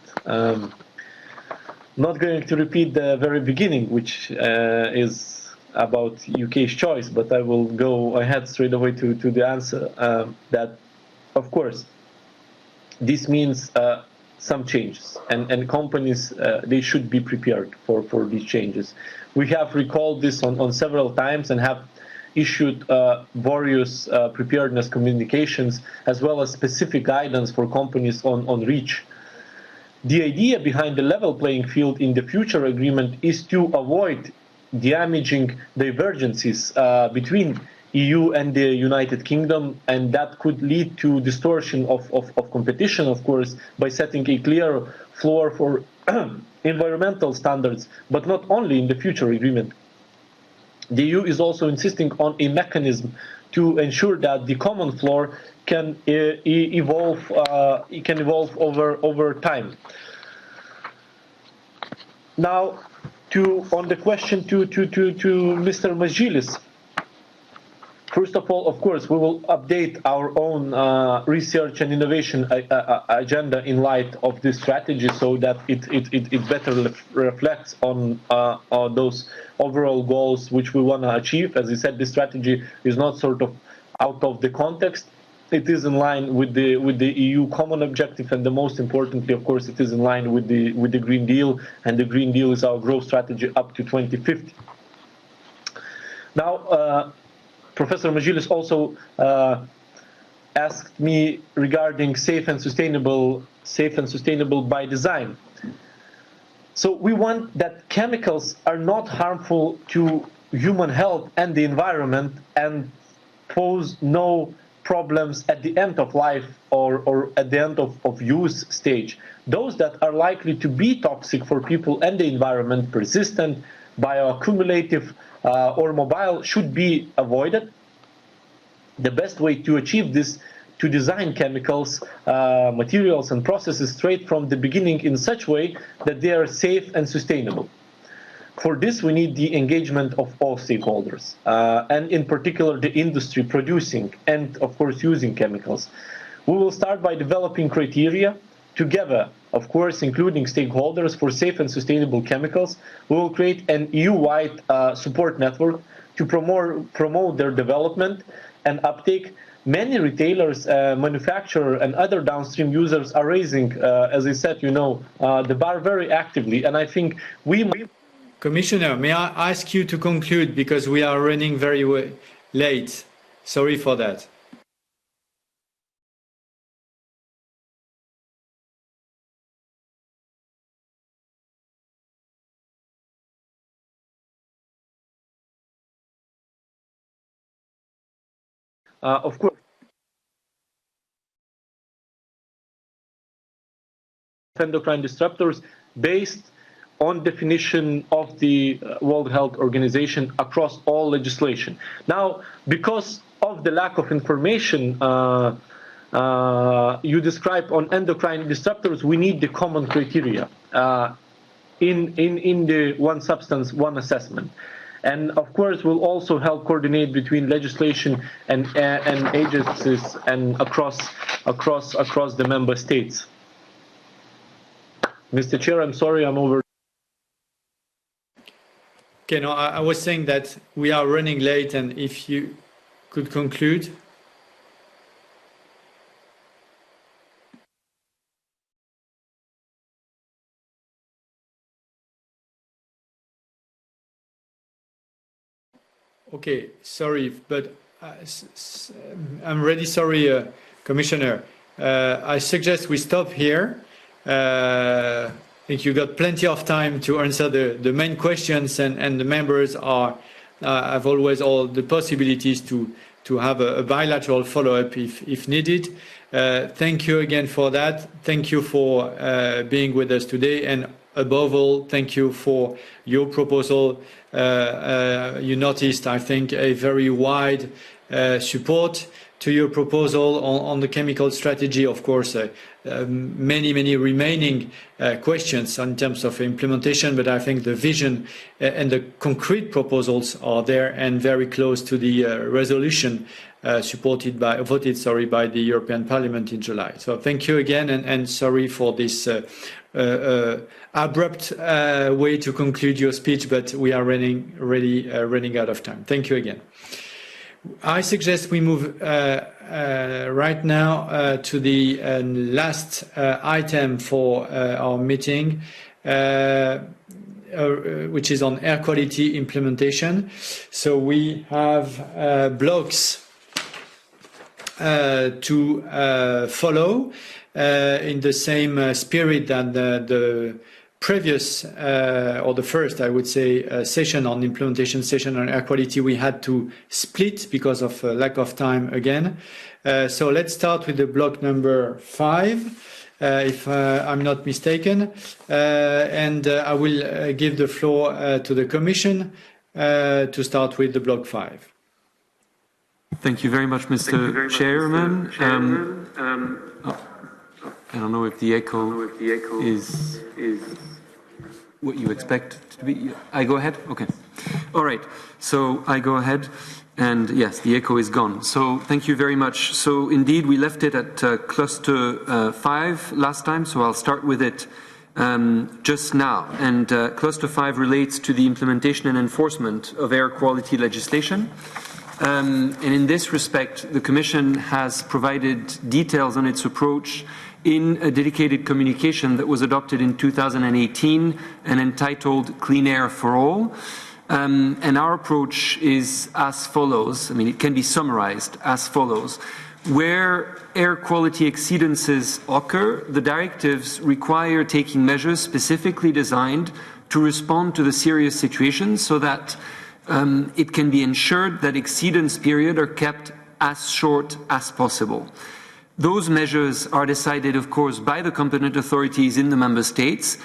Not going to repeat the very beginning, which is about UK's choice, but I will go ahead straight away to the answer that, of course, this means some changes, and companies, they should be prepared for these changes. We have recalled this on several times and have issued various preparedness communications, as well as specific guidance for companies on REACH. The idea behind the level playing field in the future agreement is to avoid damaging divergences between EU and the United Kingdom, and that could lead to distortion of competition, of course, by setting a clear floor for environmental standards, but not only in the future agreement. The EU is also insisting on a mechanism to ensure that the common floor can evolve over time. Now, on the question to Mr. Virginijus. First of all, of course, we will update our own research and innovation agenda in light of this strategy, so that it better reflects on those overall goals which we want to achieve. As I said, this strategy is not sort of out of the context. It is in line with the EU common objective, and the most importantly, of course, it is in line with the Green Deal, and the Green Deal is our growth strategy up to 2050. Now, Professor Virginijus also asked me regarding safe and sustainable by design. So we want that chemicals are not harmful to human health and the environment, and pose no problems at the end of life or at the end of use stage. Those that are likely to be toxic for people and the environment, persistent, bioaccumulative, or mobile, should be avoided. The best way to achieve this, to design chemicals, materials and processes straight from the beginning in such way that they are safe and sustainable. For this, we need the engagement of all stakeholders, and in particular the industry producing and, of course, using chemicals. We will start by developing criteria together, of course, including stakeholders for safe and sustainable chemicals, we will create an EU-wide support network to promote their development and uptake. Many retailers, manufacturers, and other downstream users are raising, as I said, the bar very actively. And I think Commissioner, may I ask you to conclude because we are running very late. Sorry for that. Of course, endocrine disruptors based on definition of the World Health Organization across all legislation. Now, because of the lack of information you describe on endocrine disruptors, we need the common criteria in the one substance, one assessment. And of course, will also help coordinate between legislation and agencies and across the member states. Mr. Chair, I'm sorry, I'm over. Okay, no, I was saying that we are running late, and if you could conclude. Okay, sorry, but I'm really sorry, Commissioner. I suggest we stop here. I think you got plenty of time to answer the main questions, and the members have always all the possibilities to have a bilateral follow-up if needed. Thank you again for that. Thank you for being with us today, and above all, thank you for your proposal. You noticed, I think, a very wide support to your proposal on the chemical strategy. Of course, many remaining questions in terms of implementation, but I think the vision and the concrete proposals are there and very close to the resolution voted by the European Parliament in July. So thank you again, and sorry for this abrupt way to conclude your speech, but we are running out of time. Thank you again. I suggest we move right now to the last item for our meeting, which is on air quality implementation. So we have blocks to follow in the same spirit that the previous or the first, I would say, session on implementation session on air quality. We had to split because of lack of time again. So let's start with the block number 5, if I'm not mistaken, and I will give the floor to the Commission to start with the block 5. Thank you very much, Mr. Chairman. I don't know if the echo is what you expect it to be. I go ahead? Okay. All right. So I go ahead. And yes, the echo is gone. So thank you very much. So indeed, we left it at cluster 5 last time. So I'll start with it just now. And cluster 5 relates to the implementation and enforcement of air quality legislation. And in this respect, the Commission has provided details on its approach in a dedicated communication that was adopted in 2018 and entitled Clean Air for All. And our approach is as follows. I mean, it can be summarized as follows. Where air quality exceedances occur, the directives require taking measures specifically designed to respond to the serious situation so that it can be ensured that exceedance periods are kept as short as possible. Those measures are decided, of course, by the competent authorities in the member states,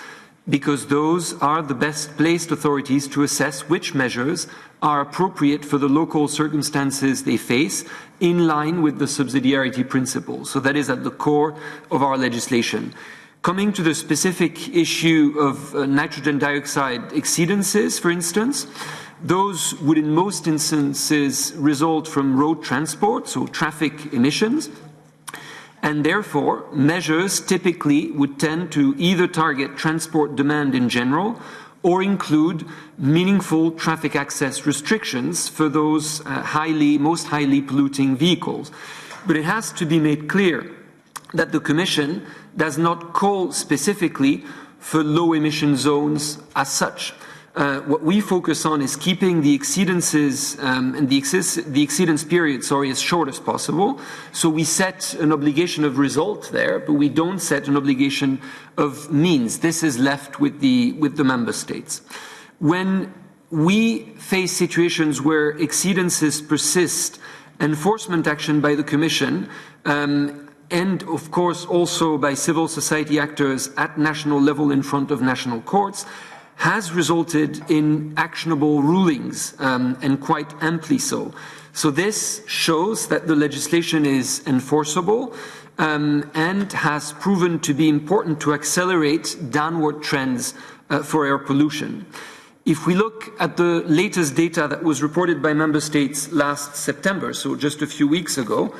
because those are the best placed authorities to assess which measures are appropriate for the local circumstances they face, in line with the subsidiarity principle. So that is at the core of our legislation. Coming to the specific issue of nitrogen dioxide exceedances, for instance, those would in most instances result from road transport, so traffic emissions. and therefore measures typically would tend to either target transport demand in general or include meaningful traffic access restrictions for those most highly polluting vehicles. But it has to be made clear that the Commission does not call specifically for low emission zones as such. What we focus on is keeping the exceedances and the exceedance period, as short as possible. So we set an obligation of result there, but we don't set an obligation of means. This is left with the member states. When we face situations where exceedances persist, enforcement action by the Commission and of course also by civil society actors at national level in front of national courts, has resulted in actionable rulings, and quite amply so. So this shows that the legislation is enforceable and has proven to be important to accelerate downward trends for air pollution. If we look at the latest data that was reported by member states last September, so just a few weeks ago,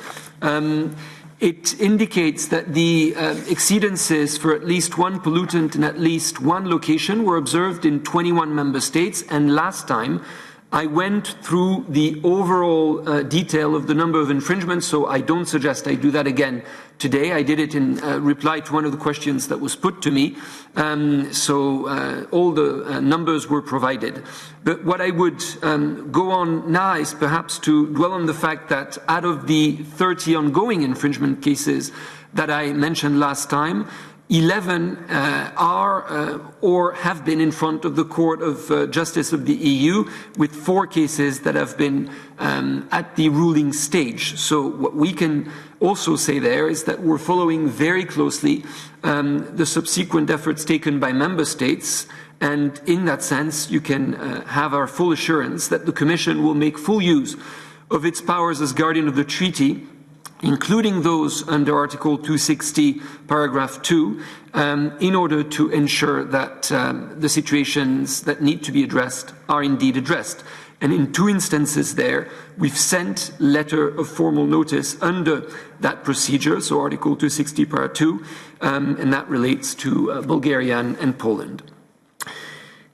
it indicates that the exceedances for at least one pollutant in at least one location were observed in 21 member states, and last time I went through the overall detail of the number of infringements, so I don't suggest I do that again today. I did it in reply to one of the questions that was put to me, so all the numbers were provided. But what I would go on now is perhaps to dwell on the fact that out of the 30 ongoing infringement cases that I mentioned last time, 11 are or have been in front of the Court of Justice of the EU, with 4 cases that have been at the ruling stage. So what we can also say there is that we're following very closely the subsequent efforts taken by member states, and in that sense you can have our full assurance that the Commission will make full use of its powers as guardian of the treaty, including those under Article 260, paragraph 2, in order to ensure that the situations that need to be addressed are indeed addressed. And in 2 instances there, we've sent letter of formal notice under that procedure, so Article 260, paragraph 2, and that relates to Bulgaria and Poland.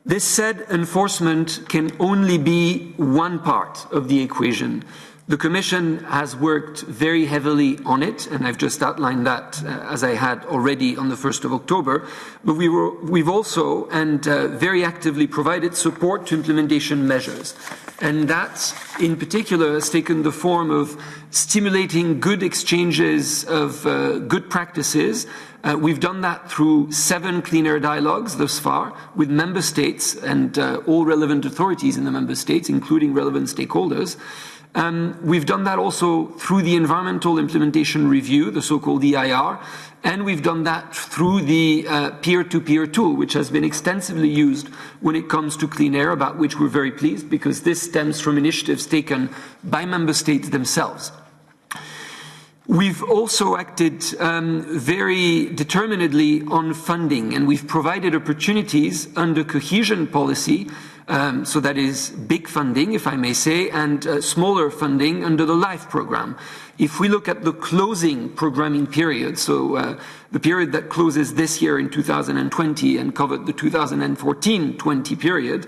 This said, enforcement can only be one part of the equation. The Commission has worked very heavily on it, and I've just outlined that as I had already on the 1st of October, but we've also and very actively provided support to implementation measures. And that, in particular, has taken the form of stimulating good exchanges of good practices. We've done that through 7 clean air dialogues thus far with member states and all relevant authorities in the member states, including relevant stakeholders. We've done that also through the Environmental Implementation Review, the so-called EIR, and we've done that through the peer-to-peer tool, which has been extensively used when it comes to clean air, about which we're very pleased because this stems from initiatives taken by member states themselves. We've also acted very determinedly on funding, and we've provided opportunities under cohesion policy, so that is big funding, if I may say, and smaller funding under the LIFE program. If we look at the closing programming period, so the period that closes this year in 2020 and covered the 2014-20 period,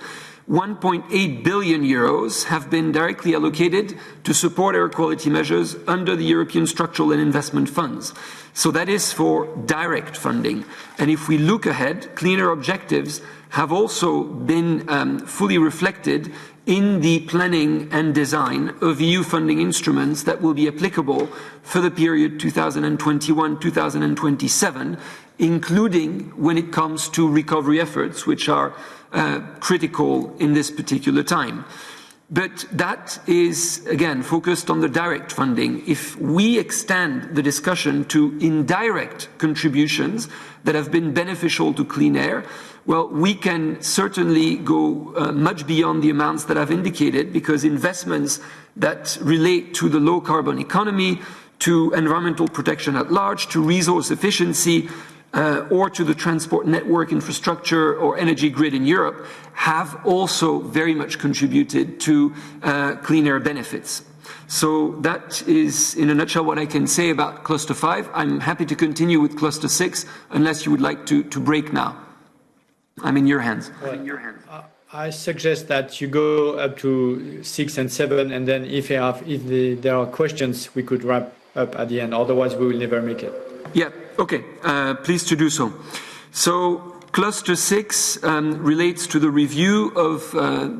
1.8 billion euros have been directly allocated to support air quality measures under the European Structural and Investment Funds. So that is for direct funding. And if we look ahead, cleaner objectives have also been fully reflected in the planning and design of EU funding instruments that will be applicable for the period 2021-2027, including when it comes to recovery efforts, which are critical in this particular time. But that is, again, focused on the direct funding. If we extend the discussion to indirect contributions that have been beneficial to clean air, well, we can certainly go much beyond the amounts that I've indicated, because investments that relate to the low carbon economy, to environmental protection at large, to resource efficiency, or to the transport network infrastructure or energy grid in Europe, have also very much contributed to clean air benefits. So that is, in a nutshell, what I can say about Cluster 5. I'm happy to continue with Cluster 6, unless you would like to break now. I'm in your hands. I suggest that you go up to 6 and 7, and then if there are questions, we could wrap up at the end. Otherwise, we will never make it. Yeah, okay. Pleased to do so. So Cluster 6 relates to the review of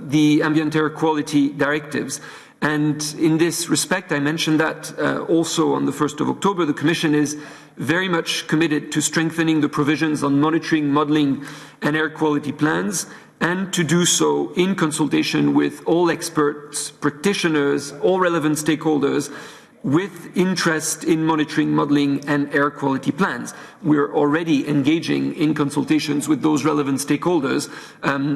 the ambient air quality directives. And in this respect, I mentioned that also on the 1st of October, the Commission is very much committed to strengthening the provisions on monitoring, modelling and air quality plans, and to do so in consultation with all experts, practitioners, all relevant stakeholders, with interest in monitoring, modelling and air quality plans. We're already engaging in consultations with those relevant stakeholders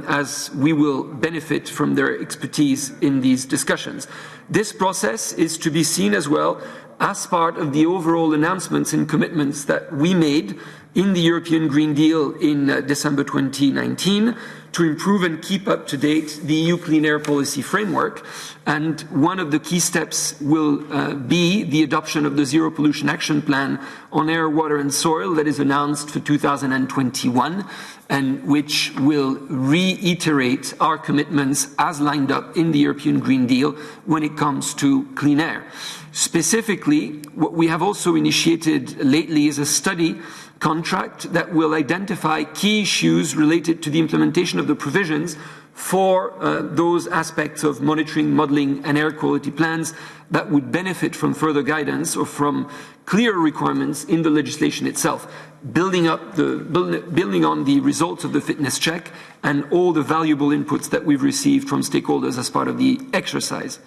as we will benefit from their expertise in these discussions. This process is to be seen as well as part of the overall announcements and commitments that we made in the European Green Deal in December 2019 to improve and keep up to date the EU Clean Air Policy Framework. And one of the key steps will be the adoption of the Zero Pollution Action Plan on air, water and soil that is announced for 2021 and which will reiterate our commitments as lined up in the European Green Deal when it comes to clean air. Specifically, what we have also initiated lately is a study contract that will identify key issues related to the implementation of the provisions for those aspects of monitoring, modelling and air quality plans that would benefit from further guidance or from clear requirements in the legislation itself, building on the results of the fitness check and all the valuable inputs that we've received from stakeholders as part of the exercise.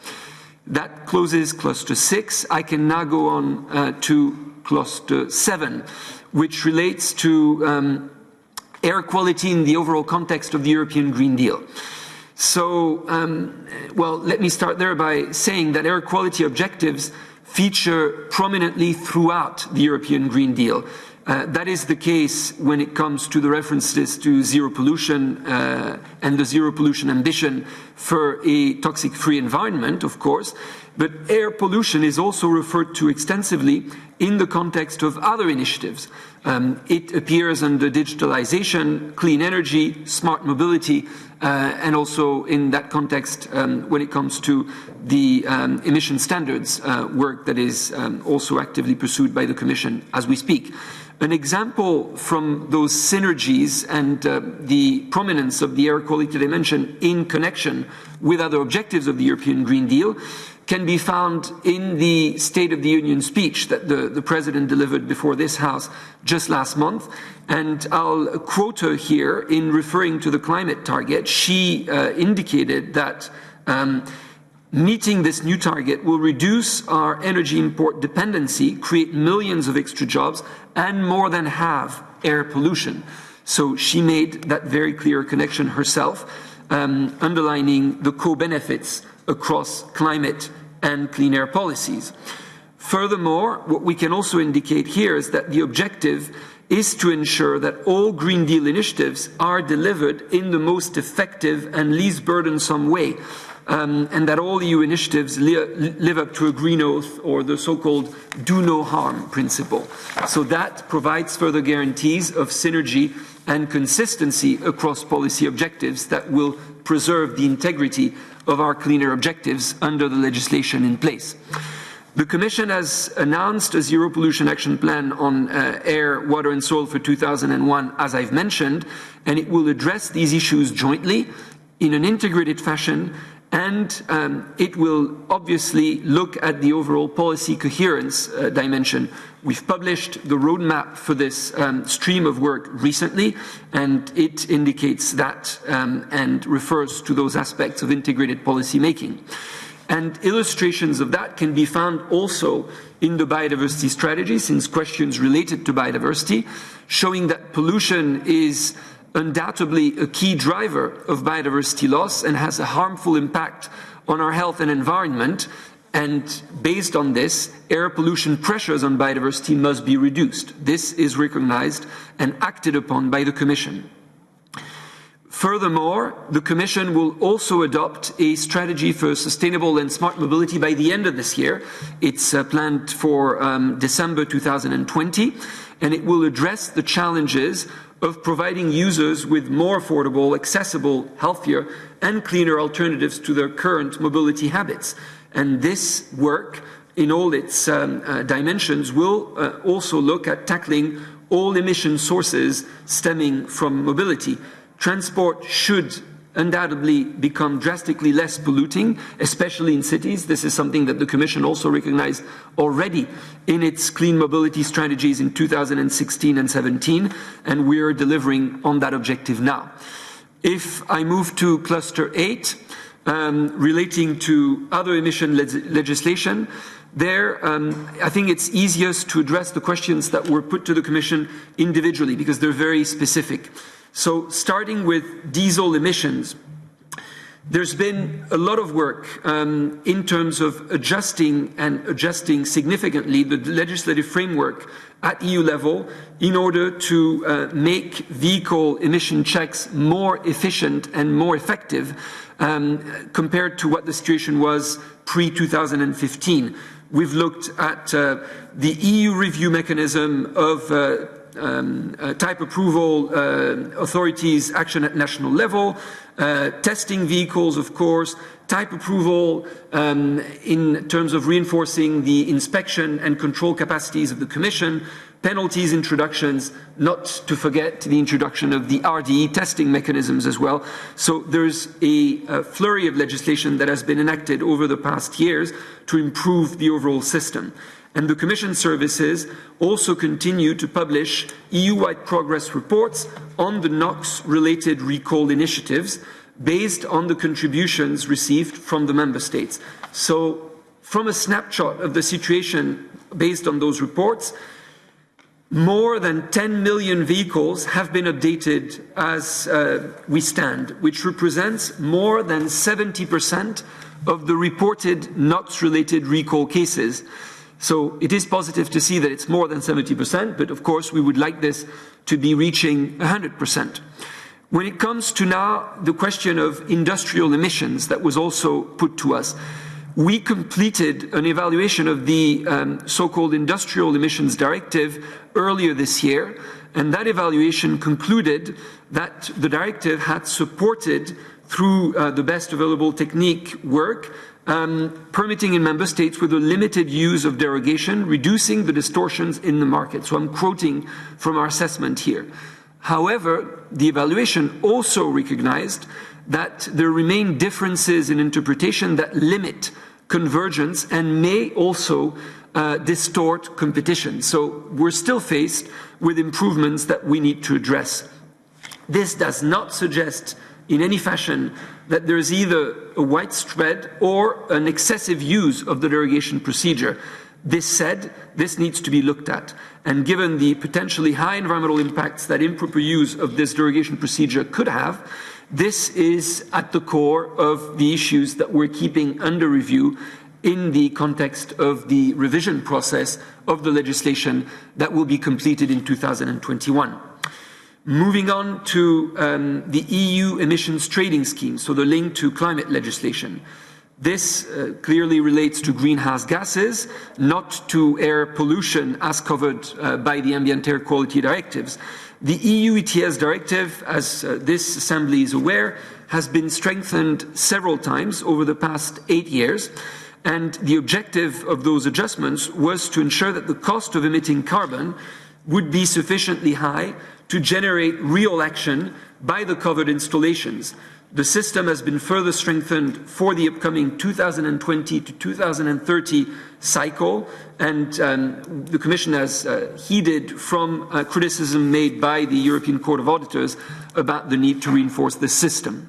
That closes Cluster 6. I can now go on to Cluster 7, which relates to air quality in the overall context of the European Green Deal. So, well, let me start there by saying that air quality objectives feature prominently throughout the European Green Deal. That is the case when it comes to the references to zero pollution and the zero pollution ambition for a toxic-free environment, of course, but air pollution is also referred to extensively in the context of other initiatives. It appears under digitalization, clean energy, smart mobility, and also in that context when it comes to the emission standards work that is also actively pursued by the Commission as we speak. An example from those synergies and the prominence of the air quality dimension in connection with other objectives of the European Green Deal can be found in the State of the Union speech that the President delivered before this House just last month. And I'll quote her here in referring to the climate target. She indicated that meeting this new target will reduce our energy import dependency, create millions of extra jobs, and more than halve air pollution. So she made that very clear connection herself, underlining the co-benefits across climate and clean air policies. Furthermore, what we can also indicate here is that the objective is to ensure that all Green Deal initiatives are delivered in the most effective and least burdensome way, and that all EU initiatives live up to a green oath or the so-called do no harm principle. So that provides further guarantees of synergy and consistency across policy objectives that will preserve the integrity of our cleaner objectives under the legislation in place. The Commission has announced a Zero Pollution Action Plan on air, water and soil for 2001, as I've mentioned, and it will address these issues jointly in an integrated fashion, and it will obviously look at the overall policy coherence dimension. We've published the roadmap for this stream of work recently, and it indicates that and refers to those aspects of integrated policy making. And illustrations of that can be found also in the biodiversity strategy, since questions related to biodiversity, showing that pollution is undoubtedly a key driver of biodiversity loss and has a harmful impact on our health and environment. And based on this, air pollution pressures on biodiversity must be reduced. This is recognized and acted upon by the Commission. Furthermore, the Commission will also adopt a strategy for sustainable and smart mobility by the end of this year. It's planned for December 2020, and it will address the challenges of providing users with more affordable, accessible, healthier and cleaner alternatives to their current mobility habits. And this work, in all its dimensions, will also look at tackling all emission sources stemming from mobility. Transport should undoubtedly become drastically less polluting, especially in cities. This is something that the Commission also recognized already in its clean mobility strategies in 2016 and 17, and we are delivering on that objective now. If I move to Cluster 8, relating to other emission legislation, there, I think it's easiest to address the questions that were put to the Commission individually because they're very specific. So starting with diesel emissions, there's been a lot of work in terms of adjusting significantly the legislative framework at EU level in order to make vehicle emission checks more efficient and more effective compared to what the situation was pre-2015. We've looked at the EU review mechanism of type approval authorities' action at national level, testing vehicles, of course, type approval in terms of reinforcing the inspection and control capacities of the Commission, penalties introductions, not to forget the introduction of the RDE testing mechanisms as well. So there's a flurry of legislation that has been enacted over the past years to improve the overall system. And the Commission services also continue to publish EU-wide progress reports on the NOx-related recall initiatives based on the contributions received from the Member States. So, from a snapshot of the situation based on those reports, more than 10 million vehicles have been updated as we stand, which represents more than 70% of the reported NOx-related recall cases. So it is positive to see that it's more than 70%, but of course we would like this to be reaching 100%. When it comes to now the question of industrial emissions that was also put to us, we completed an evaluation of the so-called Industrial Emissions Directive earlier this year, and that evaluation concluded that the directive had supported, through the best available technique work, permitting in member states with a limited use of derogation, reducing the distortions in the market. So I'm quoting from our assessment here. However, the evaluation also recognized that there remain differences in interpretation that limit convergence and may also distort competition. So we're still faced with improvements that we need to address. This does not suggest in any fashion that there is either a widespread or an excessive use of the derogation procedure. This said, this needs to be looked at. And given the potentially high environmental impacts that improper use of this derogation procedure could have, this is at the core of the issues that we're keeping under review in the context of the revision process of the legislation that will be completed in 2021. Moving on to the EU emissions trading scheme, so the link to climate legislation. This clearly relates to greenhouse gases, not to air pollution as covered by the ambient air quality directives. The EU ETS directive, as this Assembly is aware, has been strengthened several times over the past 8 years, and the objective of those adjustments was to ensure that the cost of emitting carbon would be sufficiently high to generate real action by the covered installations. The system has been further strengthened for the upcoming 2020 to 2030 cycle, and the Commission has heeded from criticism made by the European Court of Auditors about the need to reinforce the system.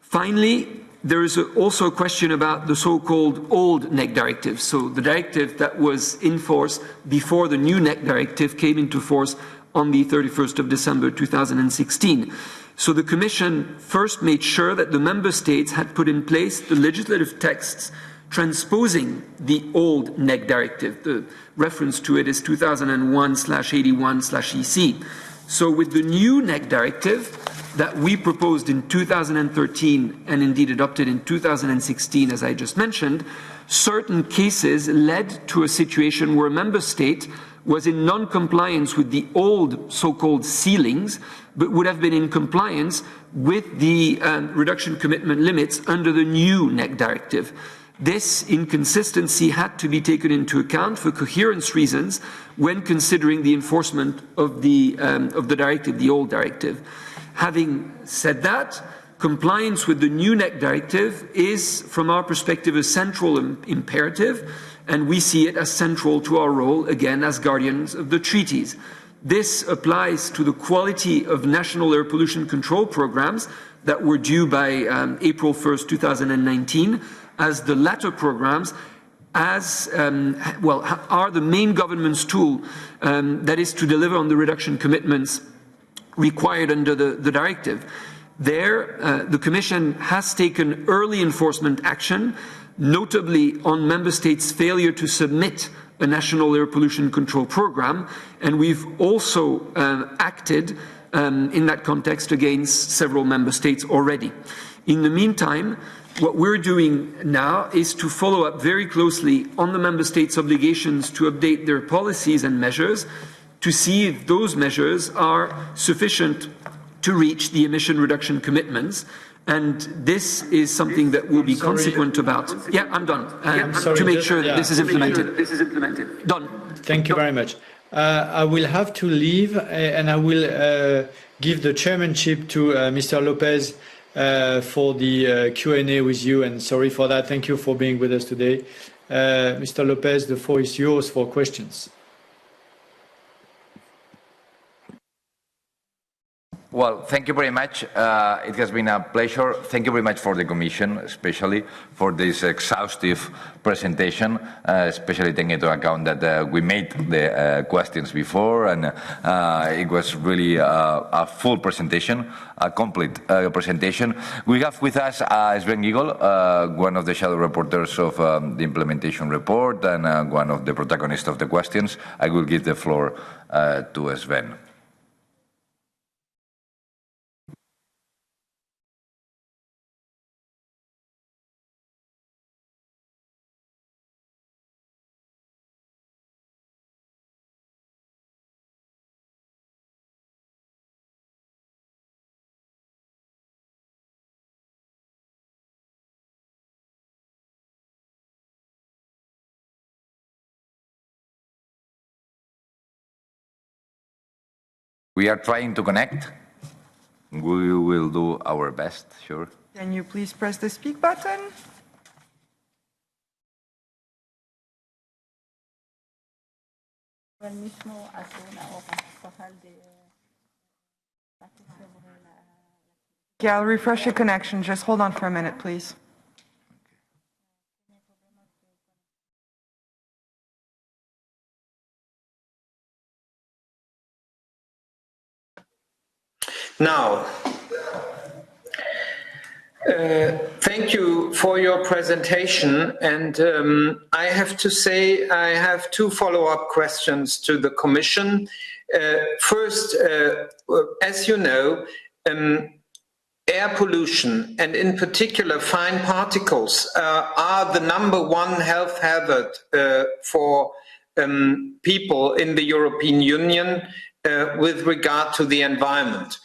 Finally, there is also a question about the so-called old NEC directive, so the directive that was in force before the new NEC directive came into force on the 31st of December 2016. So the Commission first made sure that the Member States had put in place the legislative texts transposing the old NEC directive. The reference to it is 2001/81/EC. So with the new NEC directive, that we proposed in 2013 and indeed adopted in 2016, as I just mentioned, certain cases led to a situation where a member state was in non-compliance with the old so-called ceilings, but would have been in compliance with the reduction commitment limits under the new NEC directive. This inconsistency had to be taken into account for coherence reasons when considering the enforcement of the directive, the old directive. Having said that, compliance with the new NEC directive is, from our perspective, a central imperative, and we see it as central to our role, again, as guardians of the treaties. This applies to the quality of national air pollution control programs that were due by April 1st, 2019, as the latter programs are the main government's tool that is to deliver on the reduction commitments required under the directive. There, the Commission has taken early enforcement action, notably on Member States' failure to submit a national air pollution control program, and we've also acted in that context against several Member States already. In the meantime, what we're doing now is to follow up very closely on the Member States' obligations to update their policies and measures to see if those measures are sufficient to reach the emission reduction commitments. And this is something that will be consequent about. Yeah, I'm done. To make sure that this is implemented. Done. Thank you very much. I will have to leave, and I will give the chairmanship to Mr. Lopez for the Q&A with you. And sorry for that. Thank you for being with us today. Mr. Lopez, the floor is yours for questions. Well, thank you very much. It has been a pleasure. Thank you very much for the Commission, especially for this exhaustive presentation, especially taking into account that we made the questions before, and it was really a full presentation, a complete presentation. We have with us Sven Giegold, one of the shadow reporters of the implementation report and one of the protagonists of the questions. I will give the floor to Sven. We are trying to connect. We will do our best, sure. Can you please press the speak button? Okay, I'll refresh your connection. Just hold on for a minute, please. Now, thank you for your presentation, and I have to say I have two follow-up questions to the Commission. First, as you know, air pollution, and in particular fine particles, are the #1 health hazard for people in the European Union with regard to the environment.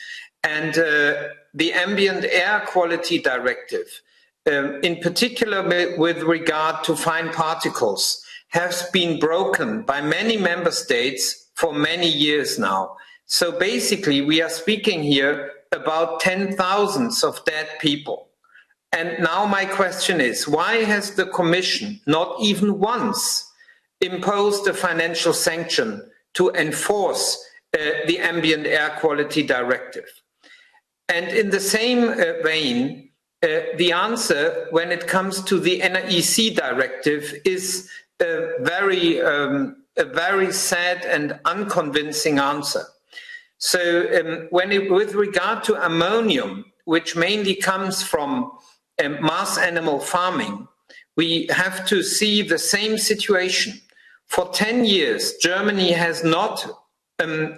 And the Ambient Air Quality Directive, in particular with regard to fine particles, has been broken by many member states for many years now. So basically, we are speaking here about 10,000s of dead people. And now my question is, why has the Commission not even once imposed a financial sanction to enforce the Ambient Air Quality Directive? And in the same vein, the answer when it comes to the NEC directive is a very sad and unconvincing answer. So with regard to ammonium, which mainly comes from mass animal farming, we have to see the same situation. For 10 years, Germany has not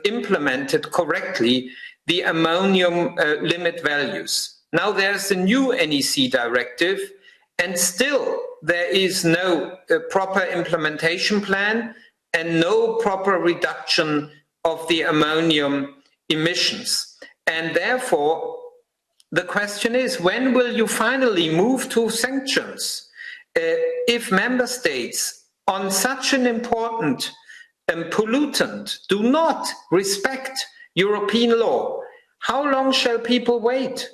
implemented correctly the ammonium limit values. Now there's a new NEC directive, and still there is no proper implementation plan and no proper reduction of the ammonium emissions. And therefore, the question is, when will you finally move to sanctions? If member states on such an important pollutant do not respect European law, how long shall people wait?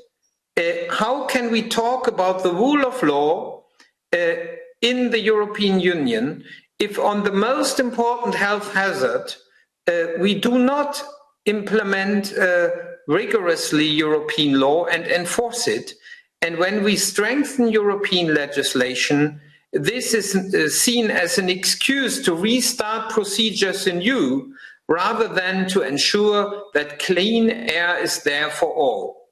How can we talk about the rule of law in the European Union if on the most important health hazard we do not implement rigorously European law and enforce it? And when we strengthen European legislation, this is seen as an excuse to restart procedures anew, rather than to ensure that clean air is there for all.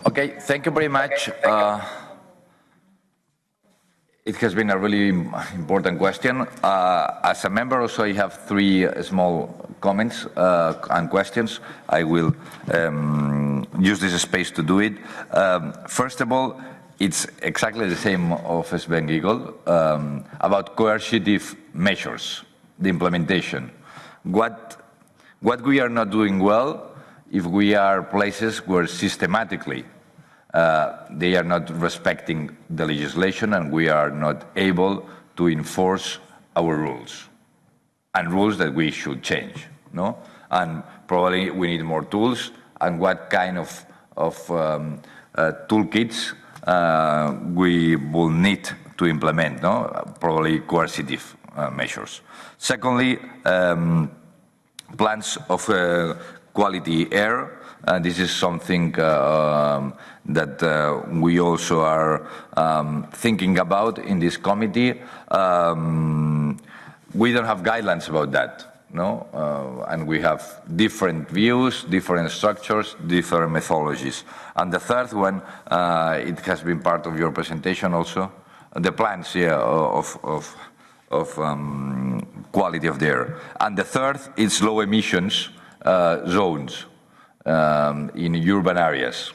Okay, thank you very much. It has been a really important question. As a member also, I have three small comments and questions. I will use this space to do it. First of all, it's exactly the same of Sven Giegold about coercive measures, the implementation. What we are not doing well, if we are places where systematically they are not respecting the legislation and we are not able to enforce our rules, and rules that we should change, no? And probably we need more tools, and what kind of toolkits we will need to implement, no? Probably coercive measures. Secondly, plans of quality air. This is something that we also are thinking about in this committee. We don't have guidelines about that, no? And we have different views, different structures, different methodologies. And the third one, it has been part of your presentation also, the plans here of quality of the air. And the third is low emissions zones in urban areas.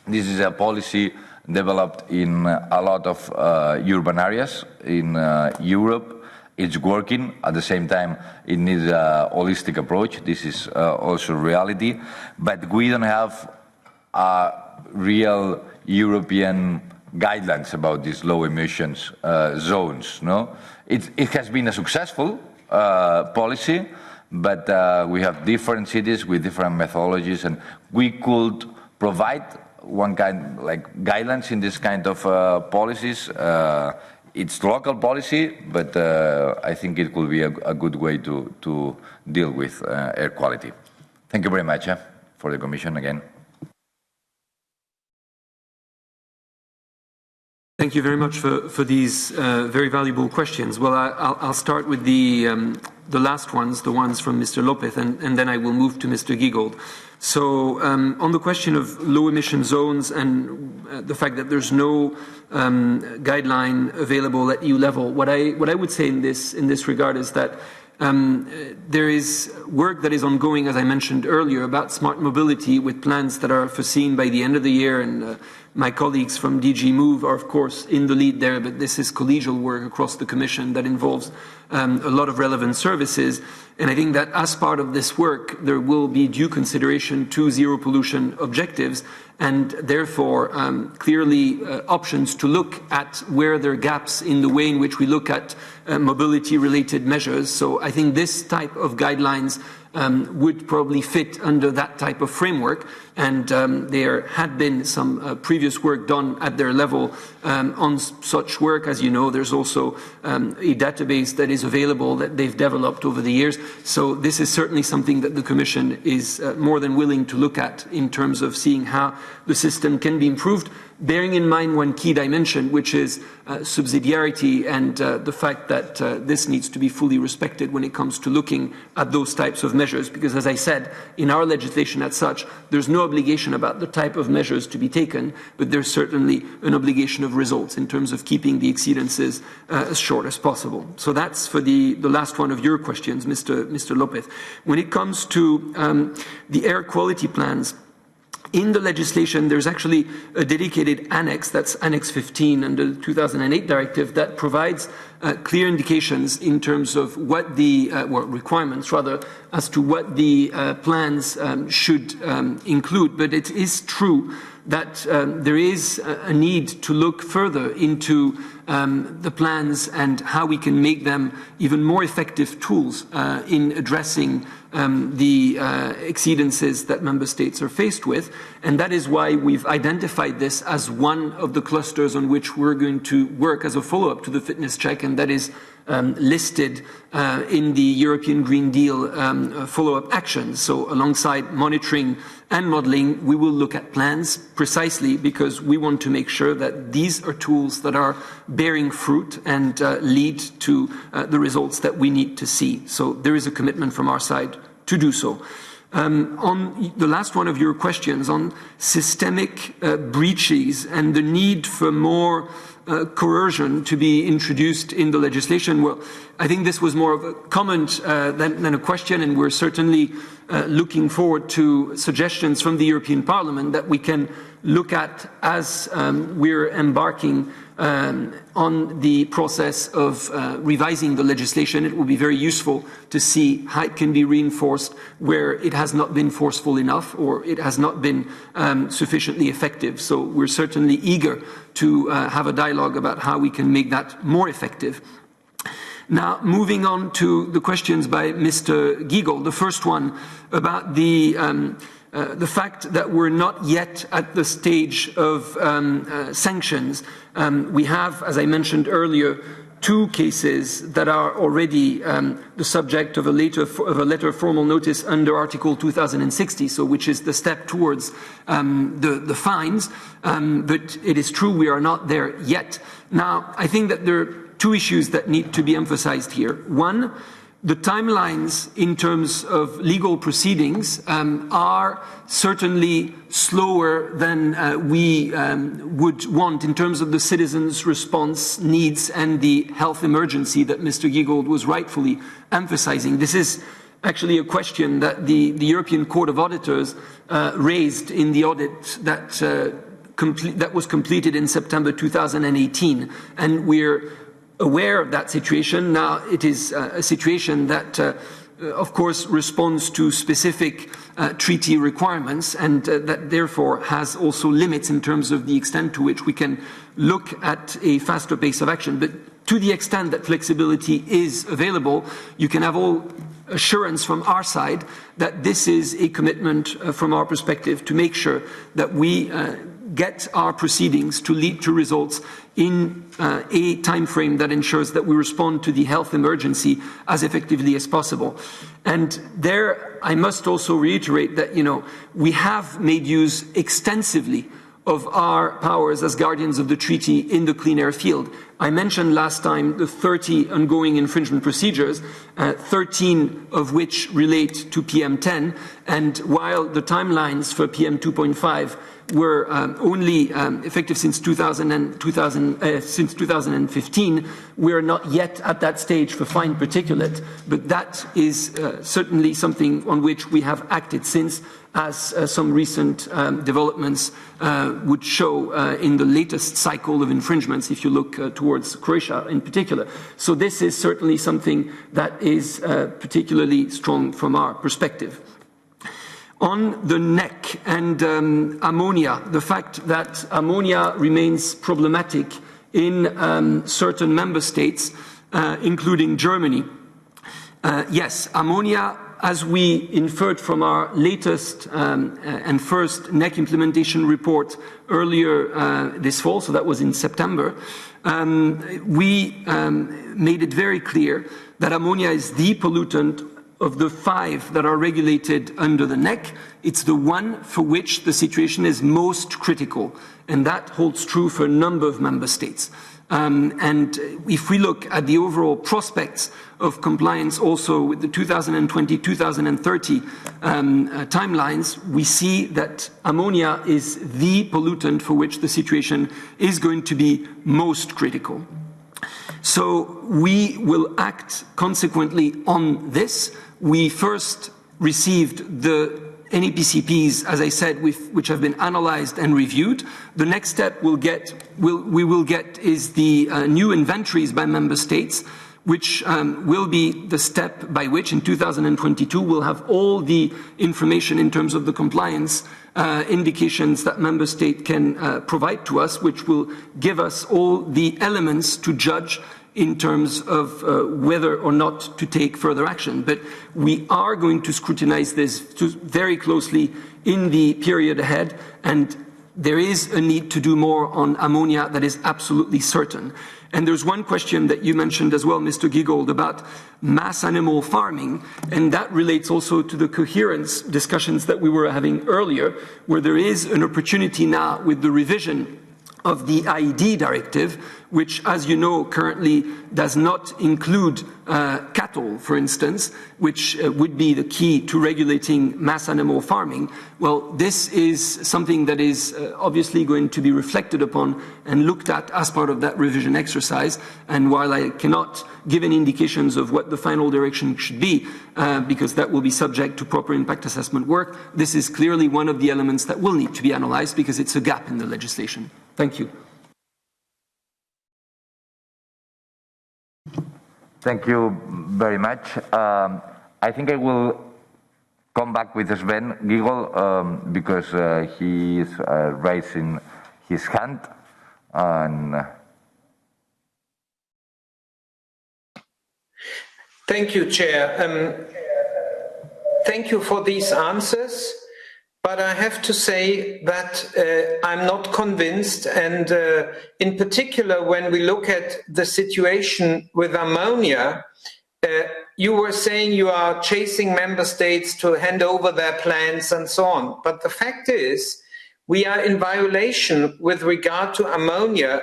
This is a policy developed in a lot of urban areas in Europe. It's working. At the same time, it needs a holistic approach. This is also reality. But we don't have real European guidelines about these low emissions zones. No, it has been a successful policy, but we have different cities with different methodologies, and we could provide one kind like guidelines in this kind of policies. It's local policy, but I think it could be a good way to deal with air quality. Thank you very much for the Commission again. Thank you very much for these very valuable questions. Well, I'll start with the last ones, the ones from Mr. Lopez, and then I will move to Mr. Giegold. So on the question of low emission zones and the fact that there's no guideline available at EU level, what I would say in this regard is that there is work that is ongoing, as I mentioned earlier, about smart mobility with plans that are foreseen by the end of the year, and my colleagues from DG Move are, of course, in the lead there, but this is collegial work across the Commission that involves a lot of relevant services. And I think that as part of this work, there will be due consideration to zero pollution objectives, and therefore clearly options to look at where there are gaps in the way in which we look at mobility-related measures. So I think this type of guidelines would probably fit under that type of framework, and there had been some previous work done at their level on such work. As you know, there's also a database that is available that they've developed over the years. So this is certainly something that the Commission is more than willing to look at in terms of seeing how the system can be improved, bearing in mind one key dimension, which is subsidiarity and the fact that this needs to be fully respected when it comes to looking at those types of measures. measures, because as I said, in our legislation as such, there's no obligation about the type of measures to be taken, but there's certainly an obligation of results in terms of keeping the exceedances as short as possible. So that's for the last one of your questions, Mr. Lopez. When it comes to the air quality plans, in the legislation, there's actually a dedicated annex, that's Annex 15 under the 2008 directive, that provides clear indications in terms of what the, requirements rather, as to what the plans should include. But it is true that there is a need to look further into the plans and how we can make them even more effective tools in addressing the exceedances that member states are faced with. And that is why we've identified this as one of the clusters on which we're going to work as a follow-up to the fitness check, and that is listed in the European Green Deal follow-up actions. So alongside monitoring and modelling, we will look at plans precisely because we want to make sure that these are tools that are bearing fruit and lead to the results that we need to see. So there is a commitment from our side to do so. On the last one of your questions on systemic breaches and the need for more coercion to be introduced in the legislation, well, I think this was more of a comment than a question, and we're certainly looking forward to suggestions from the European Parliament that we can look at as we're embarking on the process of revising the legislation. It will be very useful to see how it can be reinforced where it has not been forceful enough or it has not been sufficiently effective. So we're certainly eager to have a dialogue about how we can make that more effective. Now, moving on to the questions by Mr. Giegold, the first one about the fact that we're not yet at the stage of sanctions. We have, as I mentioned earlier, two cases that are already the subject of a letter of formal notice under Article 2060, so which is the step towards the fines. But it is true we are not there yet. Now, I think that there are two issues that need to be emphasized here. One, the timelines in terms of legal proceedings are certainly slower than we would want in terms of the citizens' response needs and the health emergency that Mr. Giegold was rightfully emphasizing. This is actually a question that the European Court of Auditors raised in the audit that was completed in September 2018, and we're aware of that situation. Now, it is a situation that, of course, responds to specific treaty requirements and that therefore has also limits in terms of the extent to which we can look at a faster pace of action. But to the extent that flexibility is available, you can have all assurance from our side that this is a commitment from our perspective to make sure that we get our proceedings to lead to results in a time frame that ensures that we respond to the health emergency as effectively as possible. And there, I must also reiterate that, we have made use extensively of our powers as guardians of the treaty in the clean air field. I mentioned last time the 30 ongoing infringement procedures, 13 of which relate to PM10, and while the timelines for PM2.5 were only effective since 2015, we are not yet at that stage for fine particulate, but that is certainly something on which we have acted since, as some recent developments would show in the latest cycle of infringements, if you look towards Croatia in particular. So this is certainly something that is particularly strong from our perspective. On the NEC and ammonia, the fact that ammonia remains problematic in certain member states, including Germany. Yes, ammonia, as we inferred from our latest and first NEC implementation report earlier this fall, so that was in September, we made it very clear that ammonia is the pollutant of the 5 that are regulated under the NEC. It's the one for which the situation is most critical, and that holds true for a number of member states. And if we look at the overall prospects of compliance also with the 2020-2030 timelines, we see that ammonia is the pollutant for which the situation is going to be most critical. So we will act consequently on this. We first received the NEPCPs, as I said, which have been analyzed and reviewed. The next step we will get is the new inventories by member states, which will be the step by which in 2022 we'll have all the information in terms of the compliance indications that member state can provide to us, which will give us all the elements to judge in terms of whether or not to take further action. But we are going to scrutinize this very closely in the period ahead, and there is a need to do more on ammonia, that is absolutely certain. And there's one question that you mentioned as well, Mr. Giegold, about mass animal farming, and that relates also to the coherence discussions that we were having earlier, where there is an opportunity now with the revision of the IED directive, which, as you know, currently does not include cattle, for instance, which would be the key to regulating mass animal farming. Well, this is something that is obviously going to be reflected upon and looked at as part of that revision exercise. And while I cannot give any indications of what the final direction should be, because that will be subject to proper impact assessment work, this is clearly one of the elements that will need to be analyzed because it's a gap in the legislation. Thank you. Thank you very much. I think I will come back with Sven Giegold because he is raising his hand. And thank you, Chair. Thank you for these answers. But I have to say that I'm not convinced, and in particular when we look at the situation with ammonia, you were saying you are chasing member states to hand over their plans and so on. But the fact is, we are in violation with regard to ammonia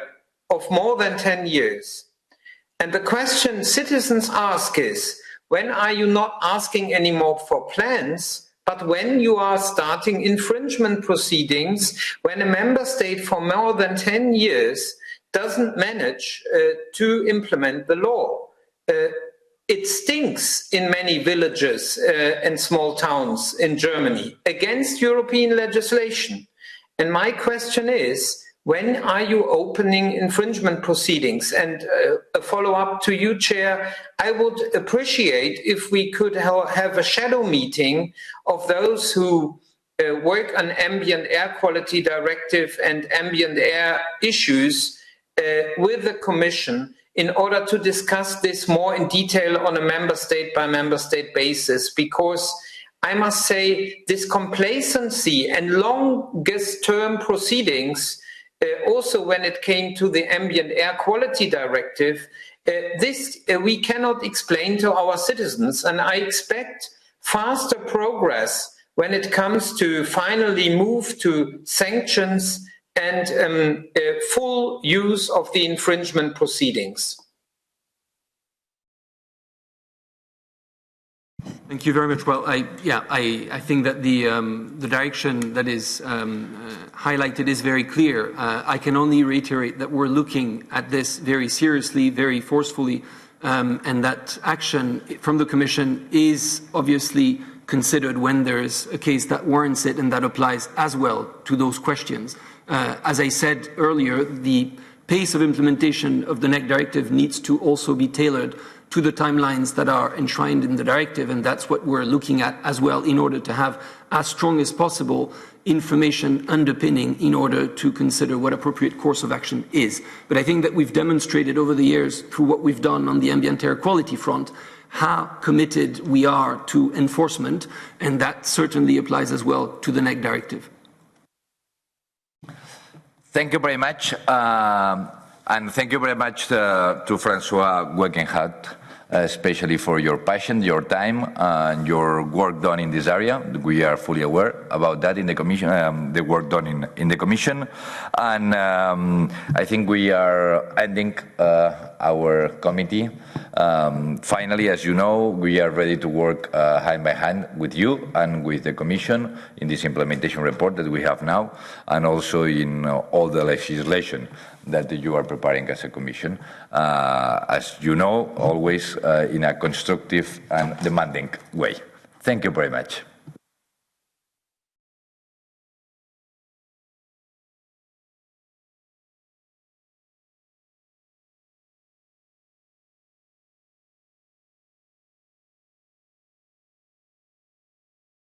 of more than 10 years. And the question citizens ask is, when are you not asking anymore for plans, but when you are starting infringement proceedings, when a member state for more than 10 years doesn't manage to implement the law? It stinks in many villages and small towns in Germany against European legislation. And my question is, when are you opening infringement proceedings? And a follow-up to you, Chair, I would appreciate if we could have a shadow meeting of those who work on ambient air quality directive and ambient air issues with the Commission in order to discuss this more in detail on a member state by member state basis, because I must say this complacency and longest term proceedings also when it came to the ambient air quality directive, this we cannot explain to our citizens, and I expect faster progress when it comes to finally move to sanctions and full use of the infringement proceedings. Thank you very much. Well, I think that the direction that is highlighted is very clear. I can only reiterate that we're looking at this very seriously, very forcefully, and that action from the Commission is obviously considered when there's a case that warrants it, and that applies as well to those questions. As I said earlier, the pace of implementation of the NEC directive needs to also be tailored to the timelines that are enshrined in the directive, and that's what we're looking at as well in order to have as strong as possible information underpinning in order to consider what appropriate course of action is. But I think that we've demonstrated over the years through what we've done on the ambient air quality front how committed we are to enforcement, and that certainly applies as well to the NEC directive. Thank you very much. And thank you very much to Francois Wegenhardt especially for your passion, your time, and your work done in this area. We are fully aware about that in the Commission, the work done in the Commission. And I think we are ending our committee. Finally, as you know, we are ready to work hand by hand with you and with the Commission in this implementation report that we have now, and also in all the legislation that you are preparing as a Commission. As you know, always in a constructive and demanding way. Thank you very much.